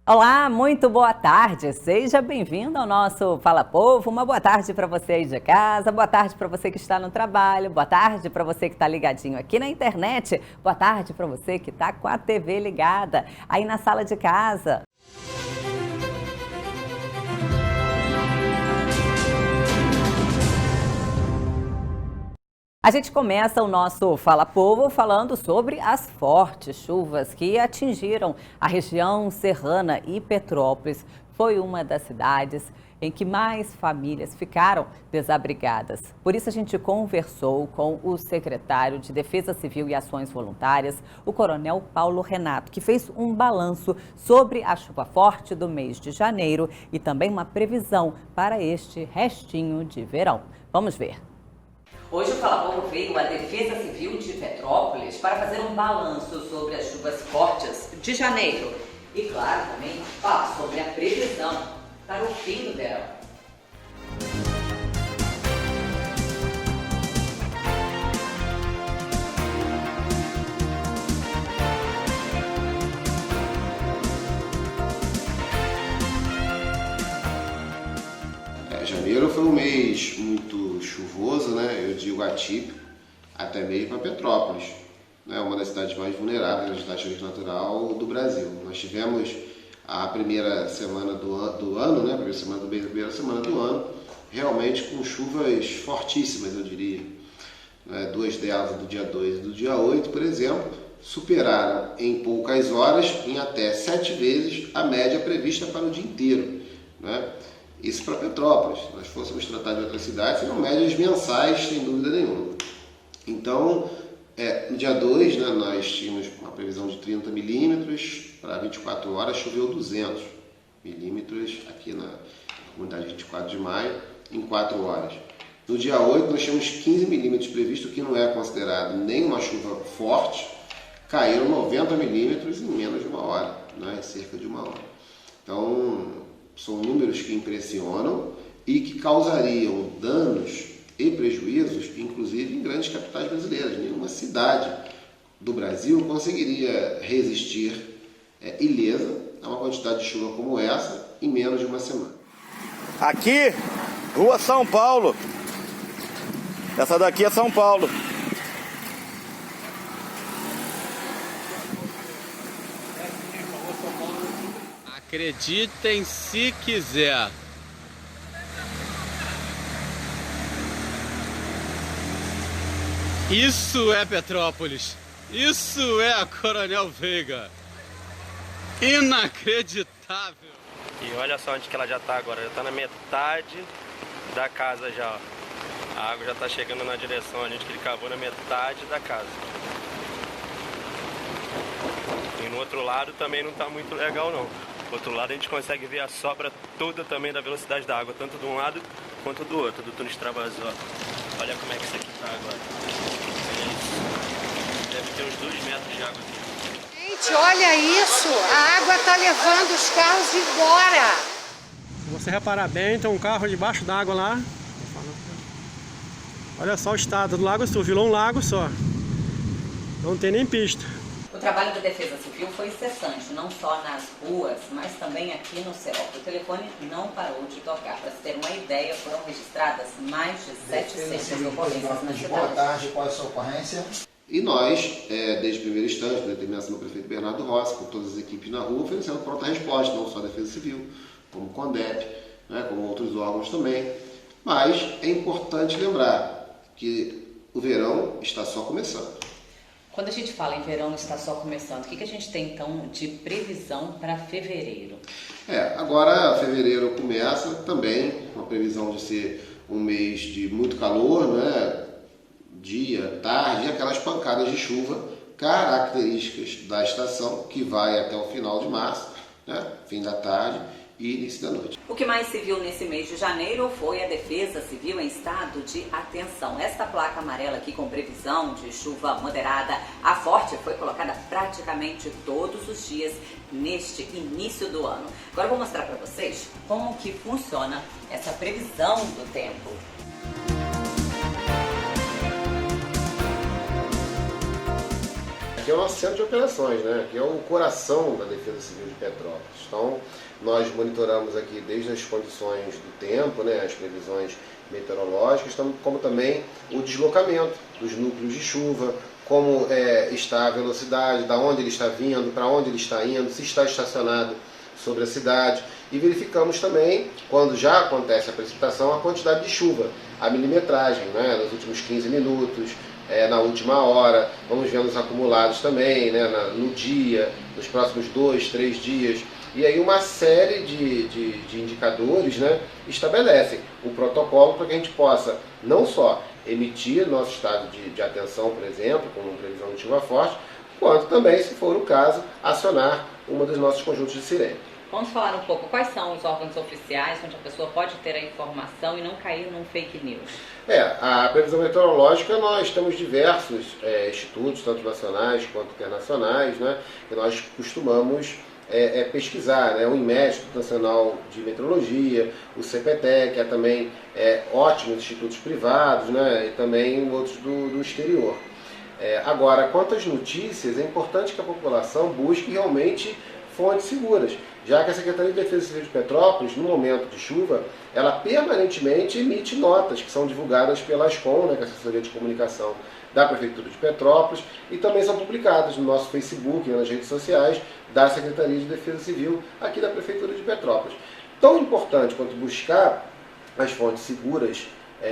Olá, muito boa tarde. Seja bem-vindo ao nosso Fala Povo. Uma boa tarde para você aí de casa, boa tarde para você que está no trabalho, boa tarde para você que está ligadinho aqui na internet, boa tarde para você que está com a TV ligada aí na sala de casa. A gente começa o nosso Fala Povo falando sobre as fortes chuvas que atingiram a região serrana e Petrópolis. Foi uma das cidades em que mais famílias ficaram desabrigadas. Por isso a gente conversou com o secretário de Defesa Civil e Ações Voluntárias, o Coronel Paulo Renato, que fez um balanço sobre a chuva forte do mês de janeiro e também uma previsão para este restinho de verão. Vamos ver. Hoje o Fala Povo veio à Defesa Civil de Petrópolis para fazer um balanço sobre as chuvas fortes de janeiro e, claro, também falar sobre a previsão para o fim do verão. Janeiro foi um mês muito chuvoso, né? Eu digo atípico, até mesmo para Petrópolis, né? Uma das cidades mais vulneráveis da taxa natural do Brasil. Nós tivemos a primeira semana do ano, né? Primeira semana do ano, realmente com chuvas fortíssimas, eu diria. Duas delas, do dia 2 e do dia 8, por exemplo, superaram em poucas horas, em até 7 vezes, a média prevista para o dia inteiro, né? Isso para Petrópolis. Se nós fôssemos tratar de outras cidades, seriam médias mensais, sem dúvida nenhuma. Então, no dia 2, né, nós tínhamos uma previsão de 30 milímetros, para 24 horas choveu 200 milímetros aqui na comunidade 24 de maio, em 4 horas. No dia 8, nós tínhamos 15 milímetros previsto, que não é considerado nem uma chuva forte, caíram 90 milímetros em menos de uma hora, né, cerca de uma hora. Então, são números que impressionam e que causariam danos e prejuízos, inclusive em grandes capitais brasileiras. Nenhuma cidade do Brasil conseguiria resistir ilesa a uma quantidade de chuva como essa em menos de uma semana. Aqui, Rua São Paulo. Essa daqui é São Paulo. Acreditem se quiser. Isso é Petrópolis. Isso é a Coronel Veiga. Inacreditável. E olha só onde que ela já está agora. Já está na metade da casa já. Ó. A água já está chegando na direção ali onde ele cavou, na metade da casa. E no outro lado também não está muito legal não. Do outro lado a gente consegue ver a sobra toda também da velocidade da água, tanto de um lado quanto do outro, do túnel extravasor. Olha como é que isso aqui tá agora. Deve ter uns 2 metros de água aqui. Gente, olha isso! A água tá levando os carros embora! Se você reparar bem, tem um carro debaixo d'água lá. Olha só o estado do Lago Sul, virou um lago só. Não tem nem pista. O trabalho da Defesa Civil foi incessante, não só nas ruas, mas também aqui no CEOP. O telefone não parou de tocar. Para se ter uma ideia, foram registradas mais de 700 ocorrências na cidade. Boa tarde, qual é a sua ocorrência? E nós, desde o primeiro instante, por determinação do prefeito Bernardo Rossi, com todas as equipes na rua, oferecendo pronta resposta, não só a Defesa Civil, como o CONDEP, né, como outros órgãos também. Mas é importante lembrar que o verão está só começando. Quando a gente fala em verão está só começando, o que a gente tem então de previsão para fevereiro? Agora fevereiro começa também, uma previsão de ser um mês de muito calor, né? Dia, tarde, aquelas pancadas de chuva características da estação que vai até o final de março, né? Fim da tarde e início da noite. O que mais se viu nesse mês de janeiro foi a Defesa Civil em estado de atenção. Esta placa amarela aqui com previsão de chuva moderada a forte foi colocada praticamente todos os dias neste início do ano. Agora eu vou mostrar para vocês como que funciona essa previsão do tempo. aqui é o nosso centro de operações, né? Aqui é o coração da Defesa Civil de Petrópolis. Então, nós monitoramos aqui desde as condições do tempo, né, as previsões meteorológicas, como também o deslocamento dos núcleos de chuva, como está a velocidade, da onde ele está vindo, para onde ele está indo, se está estacionado sobre a cidade. E verificamos também, quando já acontece a precipitação, a quantidade de chuva, a milimetragem, né, nos últimos 15 minutos, na última hora. Vamos vendo os acumulados também, né, no dia, nos próximos 2, 3 dias. E aí uma série de indicadores, né, estabelecem o protocolo para que a gente possa não só emitir nosso estado de atenção, por exemplo, com previsão de chuva forte, quanto também, se for o caso, acionar uma dos nossos conjuntos de sirene. Vamos falar um pouco, quais são os órgãos oficiais onde a pessoa pode ter a informação e não cair num fake news? A previsão meteorológica, nós temos diversos institutos, tanto nacionais quanto internacionais, né, que nós costumamos pesquisar, né? O INMET, Instituto Nacional de Meteorologia, o CPTE, que é também ótimos institutos privados, né? E também outros do exterior. Agora, quanto às notícias, é importante que a população busque realmente fontes seguras, já que a Secretaria de Defesa Civil de Petrópolis, no momento de chuva, ela permanentemente emite notas que são divulgadas pela ASCOM, né, que é a Assessoria de Comunicação da Prefeitura de Petrópolis, e também são publicadas no nosso Facebook, nas redes sociais da Secretaria de Defesa Civil aqui da Prefeitura de Petrópolis. Tão importante quanto buscar as fontes seguras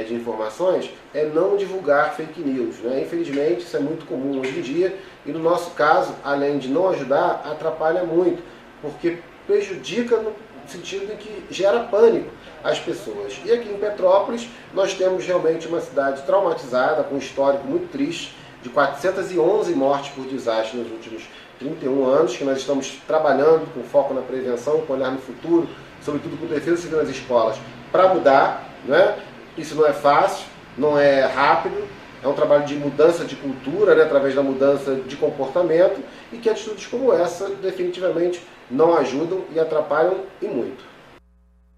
de informações é não divulgar fake news, né? Infelizmente isso é muito comum hoje em dia e no nosso caso, além de não ajudar, atrapalha muito, porque prejudica no sentido em que gera pânico às pessoas. E aqui em Petrópolis nós temos realmente uma cidade traumatizada, com um histórico muito triste, de 411 mortes por desastre nos últimos 31 anos, que nós estamos trabalhando com foco na prevenção, com olhar no futuro, sobretudo com defesa civil nas escolas, para mudar, né? Isso não é fácil, não é rápido, é um trabalho de mudança de cultura, né, através da mudança de comportamento, e que atitudes como essa definitivamente não ajudam e atrapalham e muito.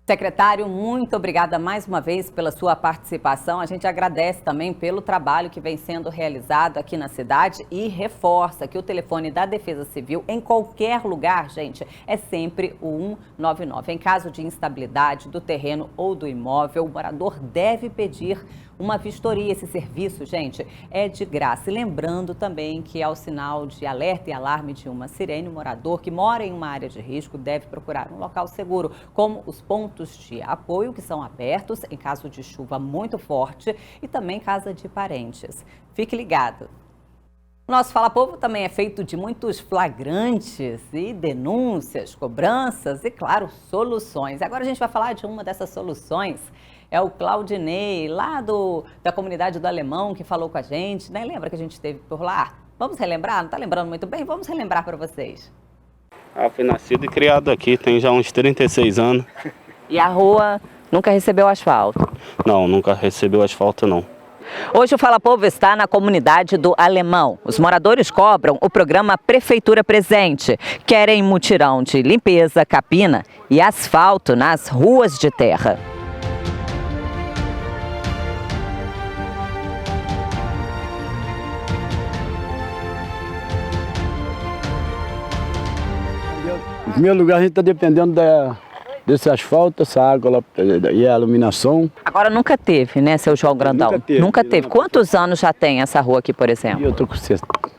Secretário, muito obrigada mais uma vez pela sua participação. A gente agradece também pelo trabalho que vem sendo realizado aqui na cidade e reforça que o telefone da Defesa Civil, em qualquer lugar, gente, é sempre o 199. Em caso de instabilidade do terreno ou do imóvel, o morador deve pedir uma vistoria. Esse serviço, gente, é de graça. E lembrando também que ao sinal de alerta e alarme de uma sirene, o morador que mora em uma área de risco deve procurar um local seguro, como os pontos de apoio que são abertos em caso de chuva muito forte e também casa de parentes. Fique ligado. O nosso Fala Povo também é feito de muitos flagrantes e denúncias, cobranças e, claro, soluções. Agora a gente vai falar de uma dessas soluções. É o Claudinei, lá da comunidade do Alemão, que falou com a gente, né? Lembra que a gente esteve por lá? Vamos relembrar? Não está lembrando muito bem? Vamos relembrar para vocês. Fui nascido e criado aqui, tem já uns 36 anos. E a rua nunca recebeu asfalto? Não, nunca recebeu asfalto, não. Hoje o Fala Povo está na comunidade do Alemão. Os moradores cobram o programa Prefeitura Presente. Querem mutirão de limpeza, capina e asfalto nas ruas de terra. Em primeiro lugar, a gente está dependendo desse asfalto, essa água lá, e a iluminação. Agora nunca teve, né, seu João Grandão? Nunca teve. Quantos anos já tem essa rua aqui, por exemplo? Eu tô com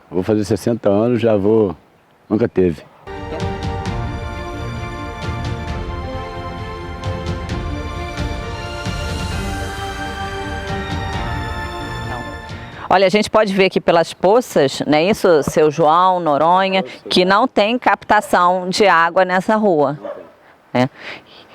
vou fazer 60 anos, já vou. Nunca teve. Olha, a gente pode ver aqui pelas poças, não é isso, seu João, Noronha, que não tem captação de água nessa rua. Né?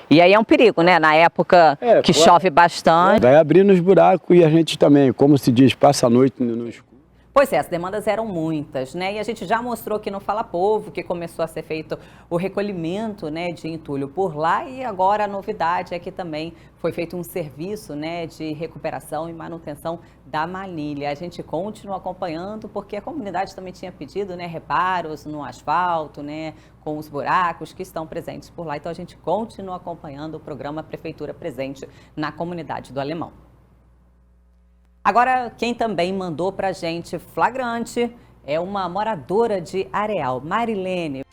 E aí é um perigo, né? Na época que chove bastante. Vai abrindo os buracos e a gente também, como se diz, passa a noite no escuro. Pois é, as demandas eram muitas, né? E a gente já mostrou aqui no Fala Povo que começou a ser feito o recolhimento, né, de entulho por lá, e agora a novidade é que também foi feito um serviço, né, de recuperação e manutenção da manilha. A gente continua acompanhando porque a comunidade também tinha pedido, né, reparos no asfalto, né, com os buracos que estão presentes por lá. Então a gente continua acompanhando o programa Prefeitura Presente na comunidade do Alemão. Agora, quem também mandou pra gente flagrante é uma moradora de Areal, Marilene.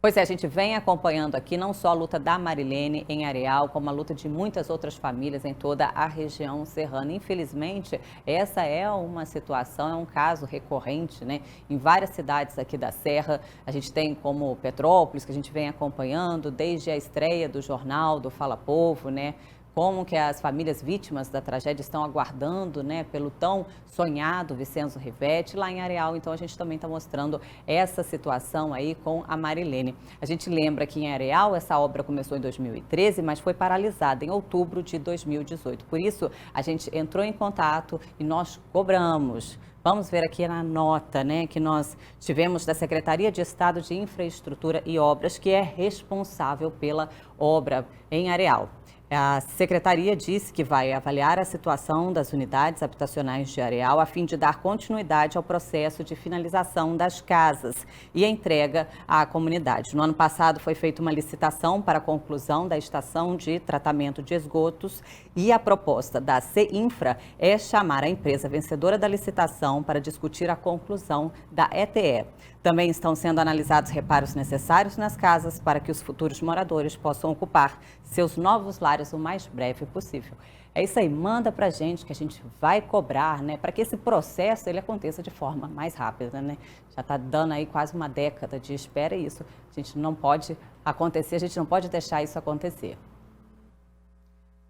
Pois é, a gente vem acompanhando aqui não só a luta da Marilene em Areal, como a luta de muitas outras famílias em toda a região serrana. Infelizmente, essa é uma situação, é um caso recorrente, né? Em várias cidades aqui da Serra, a gente tem como Petrópolis, que a gente vem acompanhando desde a estreia do jornal, do Fala Povo, né? Como que as famílias vítimas da tragédia estão aguardando, né, pelo tão sonhado Vicenzo Rivetti. Lá em Areal, então, a gente também está mostrando essa situação aí com a Marilene. A gente lembra que em Areal essa obra começou em 2013, mas foi paralisada em outubro de 2018. Por isso, a gente entrou em contato e nós cobramos. Vamos ver aqui na nota, né, que nós tivemos da Secretaria de Estado de Infraestrutura e Obras, que é responsável pela obra em Areal. A secretaria disse que vai avaliar a situação das unidades habitacionais de Areal a fim de dar continuidade ao processo de finalização das casas e entrega à comunidade. No ano passado foi feita uma licitação para a conclusão da estação de tratamento de esgotos e a proposta da CEINFRA é chamar a empresa vencedora da licitação para discutir a conclusão da ETE. Também estão sendo analisados reparos necessários nas casas para que os futuros moradores possam ocupar seus novos lares o mais breve possível. É isso aí, manda pra gente que a gente vai cobrar, né, para que esse processo ele aconteça de forma mais rápida, né? Já está dando aí quase uma década de espera e isso a gente não pode acontecer, a gente não pode deixar isso acontecer.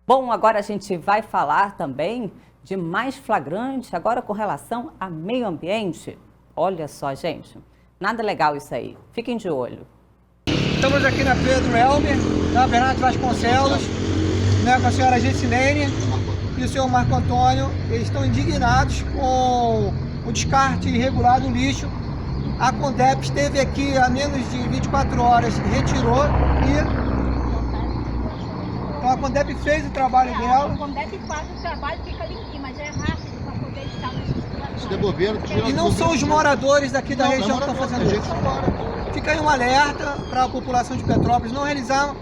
Bom, agora a gente vai falar também de mais flagrante, agora com relação a meio ambiente. Olha só, gente, nada legal isso aí. Fiquem de olho. Estamos aqui na Pedro Elmer, na Bernardo Vasconcelos, né, com a senhora Gessilene e o senhor Marco Antônio. Eles estão indignados com o descarte irregular do lixo. A Condep esteve aqui há menos de 24 horas, retirou e... Então a Condep fez o trabalho dela. A Condep faz o trabalho, fica limpinho, mas é rápido para poder estar nessa situação. E não são os moradores daqui da região que estão fazendo isso. Fica aí um alerta para a população de Petrópolis não realizar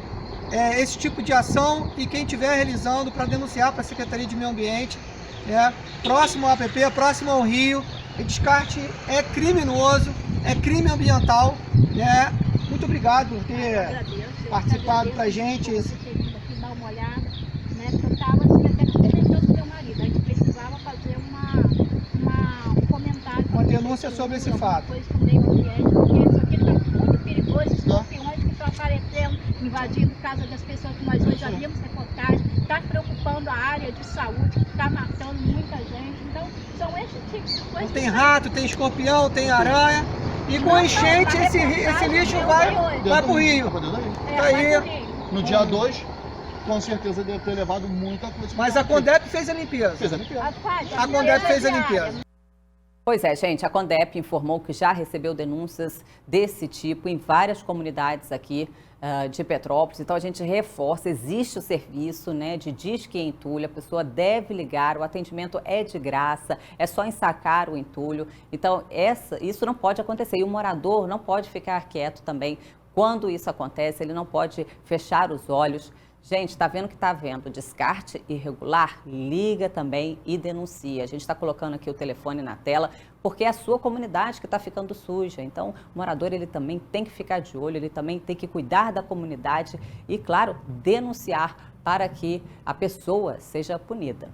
esse tipo de ação e quem estiver realizando para denunciar para a Secretaria de Meio Ambiente, né, próximo ao APP, próximo ao rio. O descarte é criminoso, é crime ambiental, né? Muito obrigado por ter participado para a gente. Dar uma olhada, né? Porque eu estava assim, até que comentou com o meu marido, a gente precisava fazer um comentário. Uma denúncia sobre esse fato. Depois com o meio ambiente, porque isso aqui está muito perigoso, escorpiões que estão aparecendo, invadindo casa das pessoas que nós hoje já vimos reportagem, está preocupando a área de saúde, está matando muita gente. Então, são esse tipo de coisas. Tem rato, tem escorpião, tem aranha. E com enchente esse lixo vai para o rio. Tá aí. No dia 2, com certeza deve ter levado muita coisa. Mas a Condep fez a limpeza. Fez a limpeza. A Condep fez a limpeza. Pois é, gente, a Condep informou que já recebeu denúncias desse tipo em várias comunidades aqui de Petrópolis. Então a gente reforça, existe o serviço, né, de Disque Entulho, a pessoa deve ligar, o atendimento é de graça, é só ensacar o entulho. Então isso não pode acontecer e o morador não pode ficar quieto também. Quando isso acontece, ele não pode fechar os olhos. Gente, está vendo que está havendo descarte irregular? Liga também e denuncia. A gente está colocando aqui o telefone na tela, porque é a sua comunidade que está ficando suja. Então, o morador ele também tem que ficar de olho, ele também tem que cuidar da comunidade e, claro, denunciar para que a pessoa seja punida.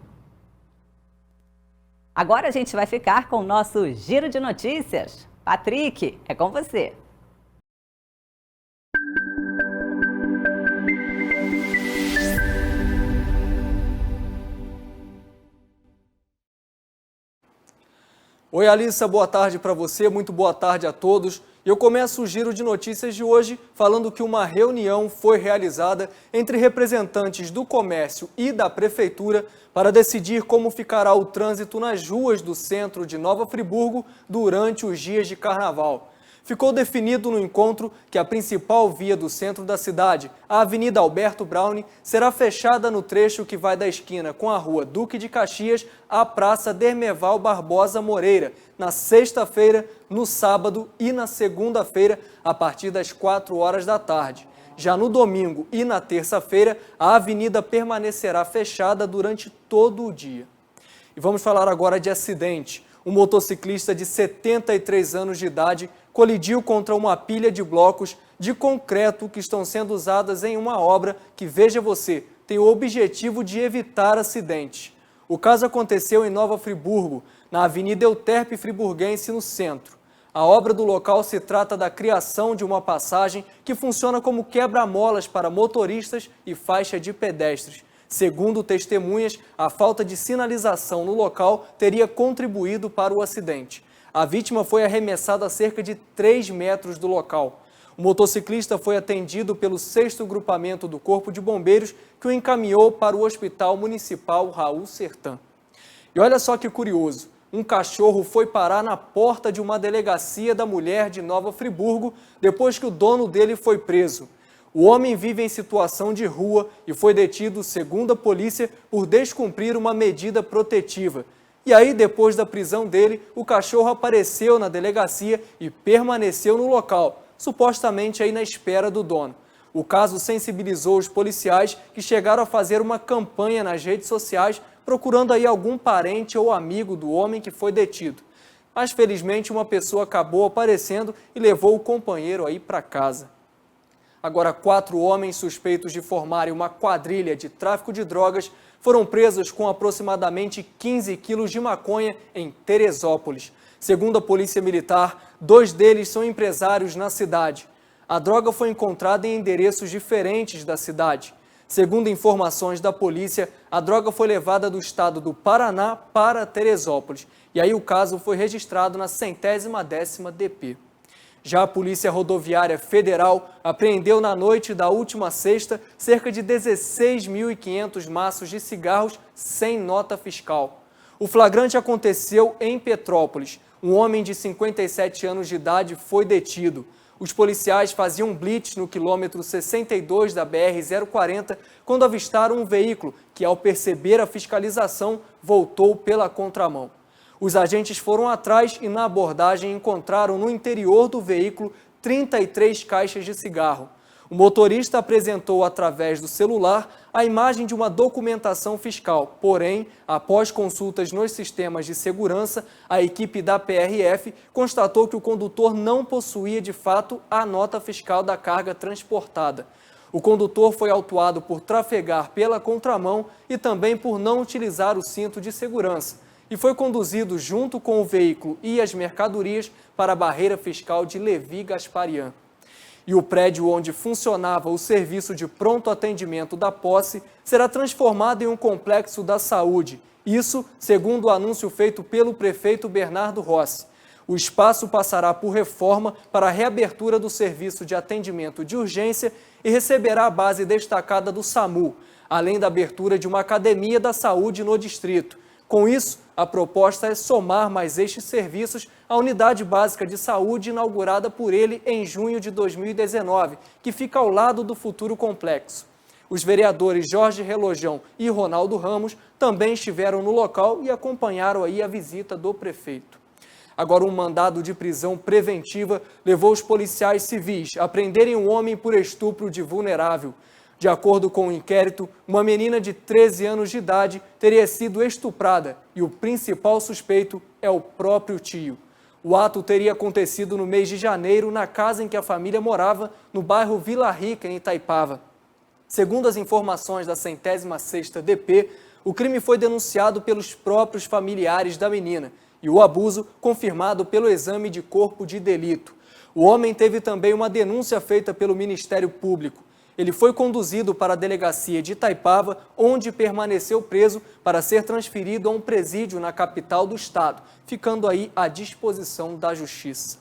Agora a gente vai ficar com o nosso Giro de Notícias. Patrick, é com você. Oi, Alissa, boa tarde para você, muito boa tarde a todos. Eu começo o giro de notícias de hoje falando que uma reunião foi realizada entre representantes do comércio e da prefeitura para decidir como ficará o trânsito nas ruas do centro de Nova Friburgo durante os dias de carnaval. Ficou definido no encontro que a principal via do centro da cidade, a Avenida Alberto Browne, será fechada no trecho que vai da esquina com a Rua Duque de Caxias à Praça Dermeval Barbosa Moreira, na sexta-feira, no sábado e na segunda-feira, a partir das 4 horas da tarde. Já no domingo e na terça-feira, a avenida permanecerá fechada durante todo o dia. E vamos falar agora de acidente. Um motociclista de 73 anos de idade colidiu contra uma pilha de blocos de concreto que estão sendo usadas em uma obra que, veja você, tem o objetivo de evitar acidentes. O caso aconteceu em Nova Friburgo, na Avenida Euterpe Friburguense, no centro. A obra do local se trata da criação de uma passagem que funciona como quebra-molas para motoristas e faixa de pedestres. Segundo testemunhas, a falta de sinalização no local teria contribuído para o acidente. A vítima foi arremessada a cerca de 3 metros do local. O motociclista foi atendido pelo 6º Grupamento do Corpo de Bombeiros, que o encaminhou para o Hospital Municipal Raul Sertã. E olha só que curioso, um cachorro foi parar na porta de uma delegacia da mulher de Nova Friburgo depois que o dono dele foi preso. O homem vive em situação de rua e foi detido, segundo a polícia, por descumprir uma medida protetiva. E aí, depois da prisão dele, o cachorro apareceu na delegacia e permaneceu no local, supostamente aí na espera do dono. O caso sensibilizou os policiais, que chegaram a fazer uma campanha nas redes sociais procurando aí algum parente ou amigo do homem que foi detido. Mas felizmente uma pessoa acabou aparecendo e levou o companheiro aí para casa. Agora, 4 homens suspeitos de formarem uma quadrilha de tráfico de drogas foram presos com aproximadamente 15 quilos de maconha em Teresópolis. Segundo a Polícia Militar, 2 deles são empresários na cidade. A droga foi encontrada em endereços diferentes da cidade. Segundo informações da polícia, a droga foi levada do estado do Paraná para Teresópolis. E aí o caso foi registrado na 110ª DP. Já a Polícia Rodoviária Federal apreendeu na noite da última sexta cerca de 16.500 maços de cigarros sem nota fiscal. O flagrante aconteceu em Petrópolis. Um homem de 57 anos de idade foi detido. Os policiais faziam blitz no quilômetro 62 da BR-040 quando avistaram um veículo que, ao perceber a fiscalização, voltou pela contramão. Os agentes foram atrás e, na abordagem, encontraram no interior do veículo 33 caixas de cigarro. O motorista apresentou, através do celular, a imagem de uma documentação fiscal. Porém, após consultas nos sistemas de segurança, a equipe da PRF constatou que o condutor não possuía, de fato, a nota fiscal da carga transportada. O condutor foi autuado por trafegar pela contramão e também por não utilizar o cinto de segurança. E foi conduzido junto com o veículo e as mercadorias para a barreira fiscal de Levi Gasparian. E o prédio onde funcionava o serviço de pronto atendimento da posse será transformado em um complexo da saúde. Isso, segundo o anúncio feito pelo prefeito Bernardo Rossi. O espaço passará por reforma para a reabertura do serviço de atendimento de urgência e receberá a base destacada do SAMU, além da abertura de uma academia da saúde no distrito. Com isso, a proposta é somar mais estes serviços à Unidade Básica de Saúde inaugurada por ele em junho de 2019, que fica ao lado do futuro complexo. Os vereadores Jorge Relojão e Ronaldo Ramos também estiveram no local e acompanharam aí a visita do prefeito. Agora, um mandado de prisão preventiva levou os policiais civis a prenderem um homem por estupro de vulnerável. De acordo com o inquérito, uma menina de 13 anos de idade teria sido estuprada e o principal suspeito é o próprio tio. O ato teria acontecido no mês de janeiro na casa em que a família morava, no bairro Vila Rica, em Itaipava. Segundo as informações da 106ª DP, o crime foi denunciado pelos próprios familiares da menina e o abuso confirmado pelo exame de corpo de delito. O homem teve também uma denúncia feita pelo Ministério Público. Ele foi conduzido para a delegacia de Itaipava, onde permaneceu preso para ser transferido a um presídio na capital do estado, ficando aí à disposição da Justiça.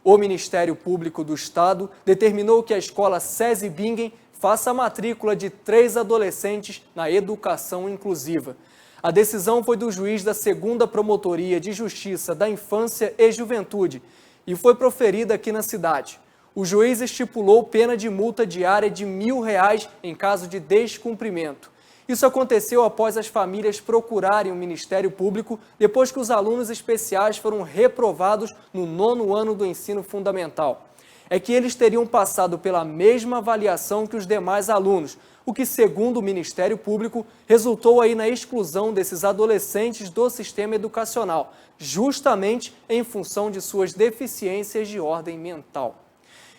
O Ministério Público do Estado determinou que a escola SESI Bingen faça a matrícula de 3 adolescentes na educação inclusiva. A decisão foi do juiz da 2ª Promotoria de Justiça da Infância e Juventude e foi proferida aqui na cidade. O juiz estipulou pena de multa diária de R$1.000 em caso de descumprimento. Isso aconteceu após as famílias procurarem o Ministério Público depois que os alunos especiais foram reprovados no 9º ano do ensino fundamental. É que eles teriam passado pela mesma avaliação que os demais alunos, o que, segundo o Ministério Público, resultou aí na exclusão desses adolescentes do sistema educacional, justamente em função de suas deficiências de ordem mental.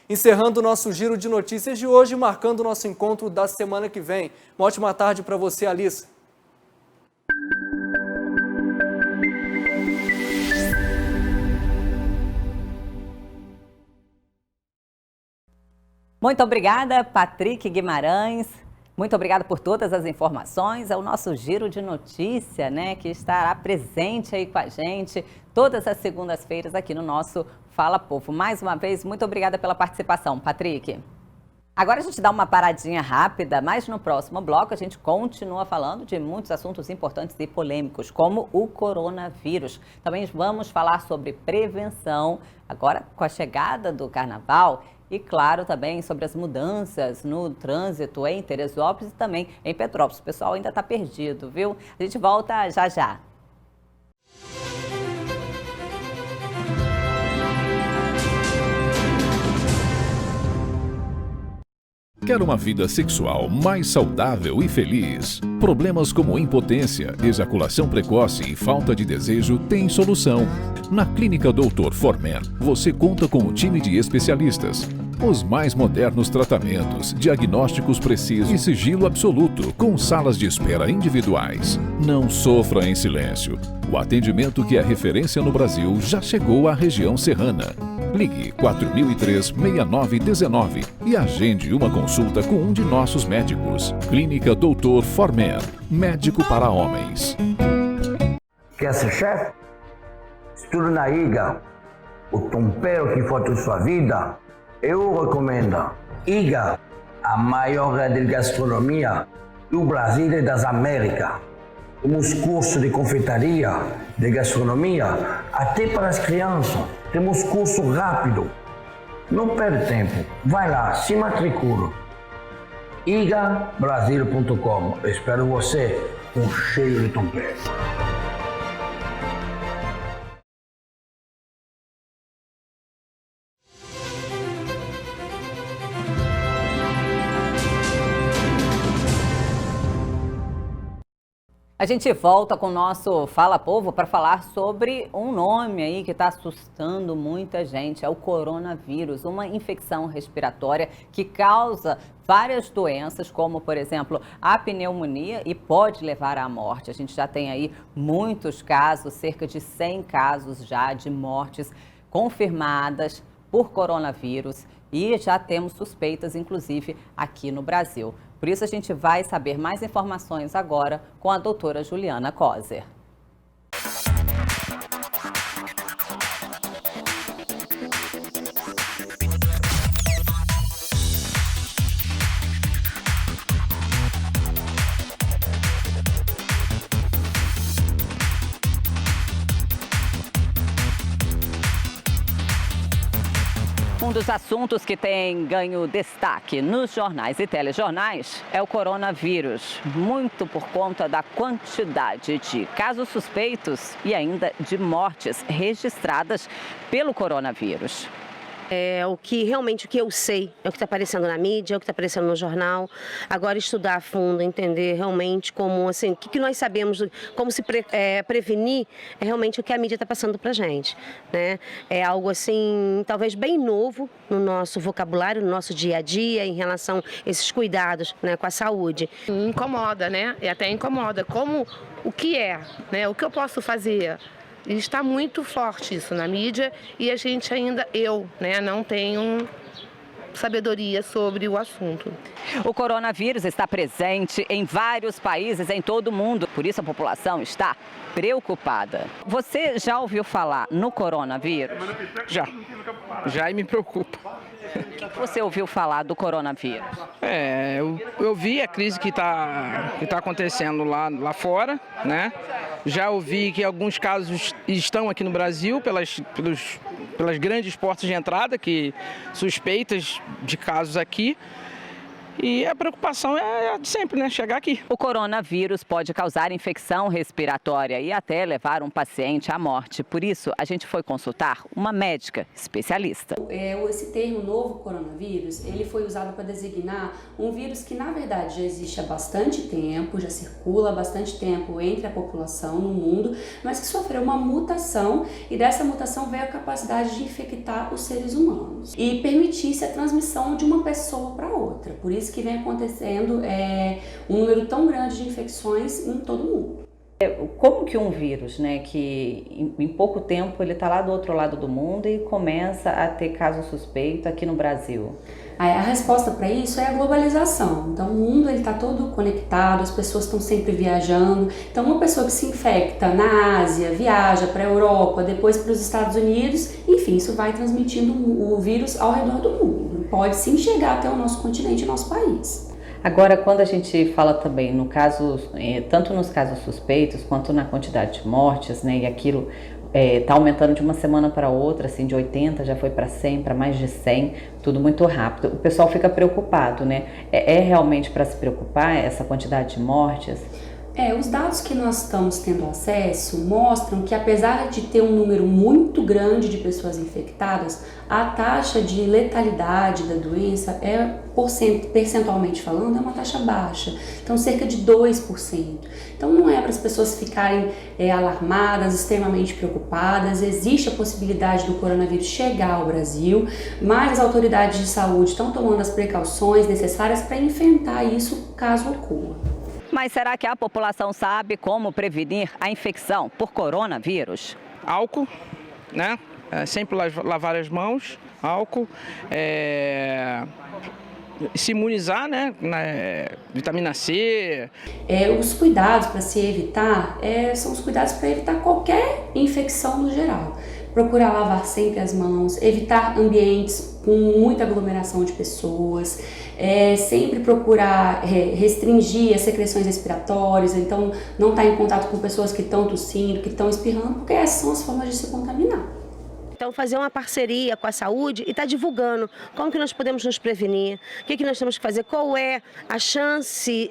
Encerrando o nosso giro de notícias de hoje, marcando o nosso encontro da semana que vem. Uma ótima tarde para você, Alissa. Muito obrigada, Patrick Guimarães. Muito obrigada por todas as informações. É o nosso giro de notícia, né, que estará presente aí com a gente todas as segundas-feiras aqui no nosso Fala Povo. Mais uma vez, muito obrigada pela participação, Patrick. Agora a gente dá uma paradinha rápida, mas no próximo bloco a gente continua falando de muitos assuntos importantes e polêmicos, como o coronavírus. Também vamos falar sobre prevenção, agora com a chegada do carnaval. E, claro, também sobre as mudanças no trânsito em Teresópolis e também em Petrópolis. O pessoal ainda está perdido, viu? A gente volta já já. Quer uma vida sexual mais saudável e feliz? Problemas como impotência, ejaculação precoce e falta de desejo têm solução. Na Clínica Dr. Forman, você conta com um time de especialistas. Os mais modernos tratamentos, diagnósticos precisos e sigilo absoluto, com salas de espera individuais. Não sofra em silêncio. O atendimento que é referência no Brasil já chegou à região serrana. Ligue 4003-6919 e agende uma consulta com um de nossos médicos. Clínica Dr. Forman, médico para homens. Quer ser chefe? Estude na IGA. O tempero que for de sua vida, eu recomendo. IGA, a maior rede de gastronomia do Brasil e das Américas. Temos curso de confeitaria, de gastronomia, até para as crianças. Temos curso rápido. Não perde tempo. Vai lá, se matricula. igabrasil.com. Espero você com cheio de tempero. A gente volta com o nosso Fala Povo para falar sobre um nome aí que está assustando muita gente. É o coronavírus, uma infecção respiratória que causa várias doenças, como, por exemplo, a pneumonia e pode levar à morte. A gente já tem aí muitos casos, cerca de 100 casos já de mortes confirmadas por coronavírus e já temos suspeitas, inclusive, aqui no Brasil. Por isso, a gente vai saber mais informações agora com a doutora Juliana Kozer. Um dos assuntos que tem ganho destaque nos jornais e telejornais é o coronavírus, muito por conta da quantidade de casos suspeitos e ainda de mortes registradas pelo coronavírus. É o que realmente o que eu sei, é o que está aparecendo na mídia, é o que está aparecendo no jornal. Agora estudar a fundo, entender realmente como, assim, o que nós sabemos, como se prevenir, é realmente o que a mídia está passando para a gente, né? É algo assim, talvez bem novo no nosso vocabulário, no nosso dia a dia, em relação a esses cuidados, né, com a saúde. Incomoda, né? E até incomoda. Como, o que é, né? O que eu posso fazer? E está muito forte isso na mídia e a gente ainda, eu, né, não tenho sabedoria sobre o assunto. O coronavírus está presente em vários países em todo o mundo, por isso a população está preocupada. Você já ouviu falar no coronavírus? Já e me preocupa. O que você ouviu falar do coronavírus? Eu vi a crise que está acontecendo lá fora, né? Já ouvi que alguns casos estão aqui no Brasil pelas grandes portas de entrada, que suspeitas de casos aqui. E a preocupação é de sempre, né? Chegar aqui. O coronavírus pode causar infecção respiratória e até levar um paciente à morte. Por isso, a gente foi consultar uma médica especialista. Esse termo novo coronavírus, ele foi usado para designar um vírus que, na verdade, já existe há bastante tempo, já circula há bastante tempo entre a população no mundo, mas que sofreu uma mutação e dessa mutação veio a capacidade de infectar os seres humanos e permitisse a transmissão de uma pessoa para outra. Por isso que vem acontecendo um número tão grande de infecções em todo o mundo. Como que um vírus, né, que em pouco tempo ele está lá do outro lado do mundo e começa a ter caso suspeito aqui no Brasil? A resposta para isso é a globalização. Então o mundo está todo conectado, as pessoas estão sempre viajando. Então uma pessoa que se infecta na Ásia, viaja para a Europa, depois para os Estados Unidos, enfim, isso vai transmitindo o vírus ao redor do mundo. Pode sim chegar até o nosso continente, o nosso país. Agora, quando a gente fala também, no caso, tanto nos casos suspeitos quanto na quantidade de mortes, né, e aquilo está aumentando de uma semana para outra, assim, de 80 já foi para 100, para mais de 100, tudo muito rápido. O pessoal fica preocupado, né? É realmente para se preocupar essa quantidade de mortes? Os dados que nós estamos tendo acesso mostram que, apesar de ter um número muito grande de pessoas infectadas, a taxa de letalidade da doença percentualmente falando, é uma taxa baixa, então cerca de 2%. Então não é para as pessoas ficarem alarmadas, extremamente preocupadas. Existe a possibilidade do coronavírus chegar ao Brasil, mas as autoridades de saúde estão tomando as precauções necessárias para enfrentar isso caso ocorra. Mas será que a população sabe como prevenir a infecção por coronavírus? Álcool, né? Sempre lavar as mãos, álcool, se imunizar, né? Vitamina C. Os cuidados para se evitar são os cuidados para evitar qualquer infecção no geral. Procurar lavar sempre as mãos, evitar ambientes com muita aglomeração de pessoas, sempre procurar restringir as secreções respiratórias, então não estar em contato com pessoas que estão tossindo, que estão espirrando, porque essas são as formas de se contaminar. Então, fazer uma parceria com a saúde e estar divulgando como que nós podemos nos prevenir, o que nós temos que fazer, qual é a chance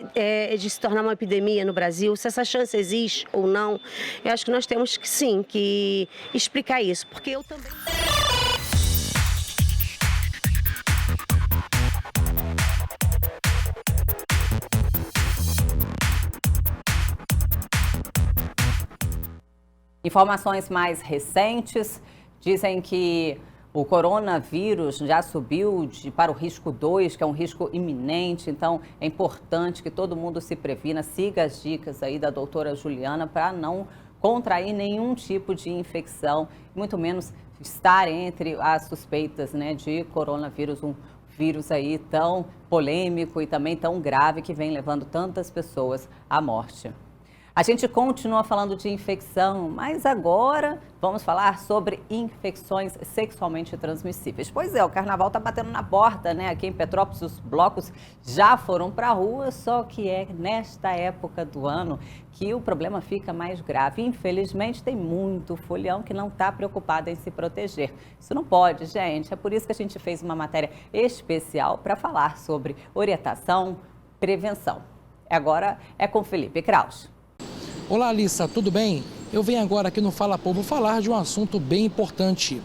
de se tornar uma epidemia no Brasil, se essa chance existe ou não. Eu acho que nós temos que, sim, que explicar isso, porque eu também... Informações mais recentes dizem que o coronavírus já subiu para o risco 2, que é um risco iminente. Então, é importante que todo mundo se previna, siga as dicas aí da doutora Juliana para não contrair nenhum tipo de infecção, muito menos estar entre as suspeitas, né, de coronavírus, um vírus aí tão polêmico e também tão grave que vem levando tantas pessoas à morte. A gente continua falando de infecção, mas agora vamos falar sobre infecções sexualmente transmissíveis. Pois é, o carnaval está batendo na porta, né? Aqui em Petrópolis os blocos já foram para a rua, só que é nesta época do ano que o problema fica mais grave. Infelizmente tem muito folião que não está preocupado em se proteger. Isso não pode, gente. É por isso que a gente fez uma matéria especial para falar sobre orientação, prevenção. Agora é com Felipe Kraus. Olá, Alissa, tudo bem? Eu venho agora aqui no Fala Povo falar de um assunto bem importante.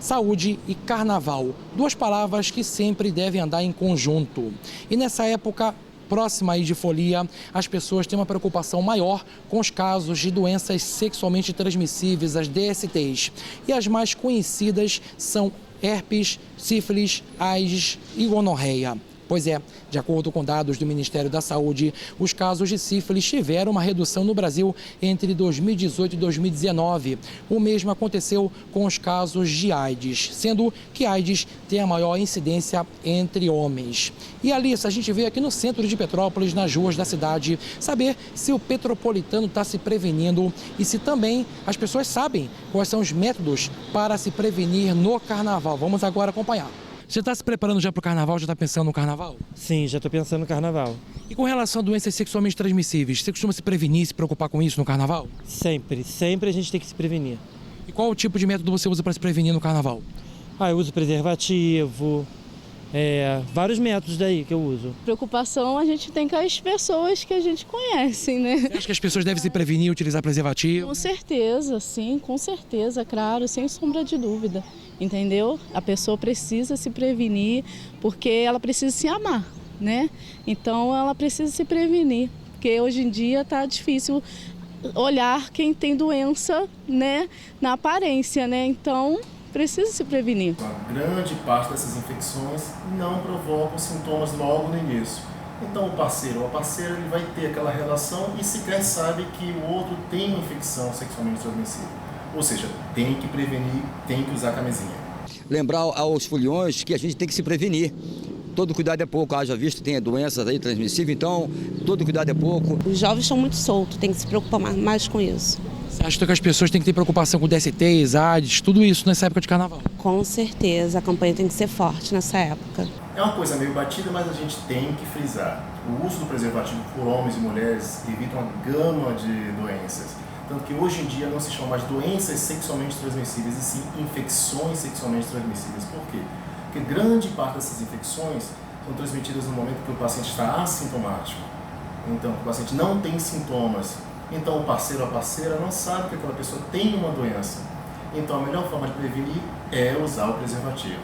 Saúde e carnaval, duas palavras que sempre devem andar em conjunto. E nessa época próxima aí de folia, as pessoas têm uma preocupação maior com os casos de doenças sexualmente transmissíveis, as DSTs. E as mais conhecidas são herpes, sífilis, AIDS e gonorreia. Pois é, de acordo com dados do Ministério da Saúde, os casos de sífilis tiveram uma redução no Brasil entre 2018 e 2019. O mesmo aconteceu com os casos de AIDS, sendo que AIDS tem a maior incidência entre homens. E Alissa, a gente veio aqui no centro de Petrópolis, nas ruas da cidade, saber se o petropolitano está se prevenindo e se também as pessoas sabem quais são os métodos para se prevenir no carnaval. Vamos agora acompanhar. Você está se preparando já para o carnaval? Já está pensando no carnaval? Sim, já estou pensando no carnaval. E com relação a doenças sexualmente transmissíveis, você costuma se prevenir, se preocupar com isso no carnaval? Sempre a gente tem que se prevenir. E qual o tipo de método você usa para se prevenir no carnaval? Eu uso preservativo, vários métodos daí que eu uso. Preocupação a gente tem com as pessoas que a gente conhece, né? Você acha que as pessoas devem se prevenir e utilizar preservativo? Com certeza, sim, com certeza, claro, sem sombra de dúvida. Entendeu? A pessoa precisa se prevenir porque ela precisa se amar, né? Então ela precisa se prevenir, porque hoje em dia está difícil olhar quem tem doença, né, na aparência, né? Então precisa se prevenir. A grande parte dessas infecções não provocam sintomas logo no início. Então o parceiro ou a parceira ele vai ter aquela relação e sequer sabe que o outro tem uma infecção sexualmente transmissível. Ou seja, tem que prevenir, tem que usar camisinha. Lembrar aos foliões que a gente tem que se prevenir. Todo cuidado é pouco, haja visto tem doenças aí transmissíveis, então todo cuidado é pouco. Os jovens estão muito soltos, tem que se preocupar mais com isso. Você acha que as pessoas têm que ter preocupação com DSTs, AIDS, tudo isso nessa época de carnaval? Com certeza, a campanha tem que ser forte nessa época. É uma coisa meio batida, mas a gente tem que frisar. O uso do preservativo por homens e mulheres evita uma gama de doenças. Tanto que hoje em dia não se chama mais doenças sexualmente transmissíveis, e sim infecções sexualmente transmissíveis. Por quê? Porque grande parte dessas infecções são transmitidas no momento que o paciente está assintomático. Então, o paciente não tem sintomas. Então, o parceiro ou a parceira não sabe que aquela pessoa tem uma doença. Então, a melhor forma de prevenir é usar o preservativo.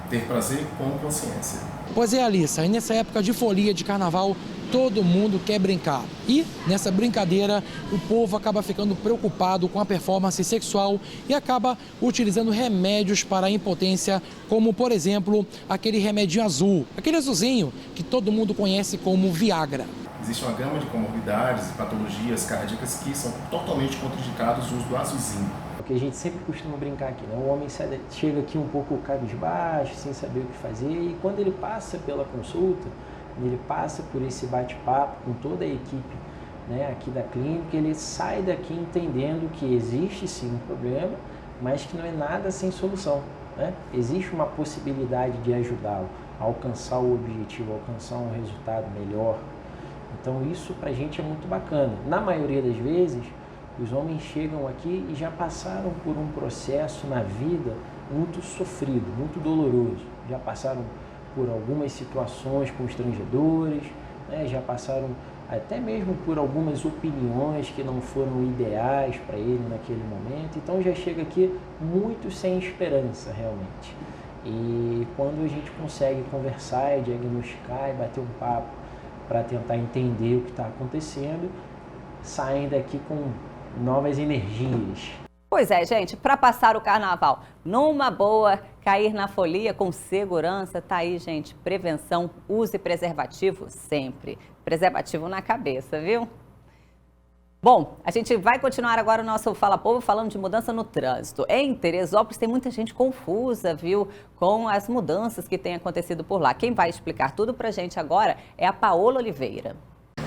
Ter prazer com consciência. Pois é, Alissa, e nessa época de folia de carnaval, todo mundo quer brincar. E, nessa brincadeira, o povo acaba ficando preocupado com a performance sexual e acaba utilizando remédios para a impotência, como, por exemplo, aquele remedinho azul, aquele azulzinho que todo mundo conhece como Viagra. Existe uma gama de comorbidades e patologias cardíacas que são totalmente contraindicados o uso do azulzinho. Porque a gente sempre costuma brincar aqui, né? O homem chega aqui um pouco cabisbaixo, sem saber o que fazer, e quando ele passa pela consulta, ele passa por esse bate-papo com toda a equipe, né, aqui da clínica, ele sai daqui entendendo que existe sim um problema, mas que não é nada sem solução, né? Existe uma possibilidade de ajudá-lo a alcançar o objetivo, a alcançar um resultado melhor. Então isso pra gente é muito bacana. Na maioria das vezes, os homens chegam aqui e já passaram por um processo na vida muito sofrido, muito doloroso. Já passaram por algumas situações constrangedoras, né? Já passaram até mesmo por algumas opiniões que não foram ideais para ele naquele momento. Então já chega aqui muito sem esperança realmente. E quando a gente consegue conversar, diagnosticar e bater um papo para tentar entender o que está acontecendo, saem daqui com novas energias. Pois é, gente, para passar o carnaval numa boa, cair na folia com segurança, tá aí, gente, prevenção, use preservativo sempre. Preservativo na cabeça, viu? Bom, a gente vai continuar agora o nosso Fala Povo falando de mudança no trânsito. Em Teresópolis tem muita gente confusa, viu, com as mudanças que têm acontecido por lá. Quem vai explicar tudo pra gente agora é a Paola Oliveira.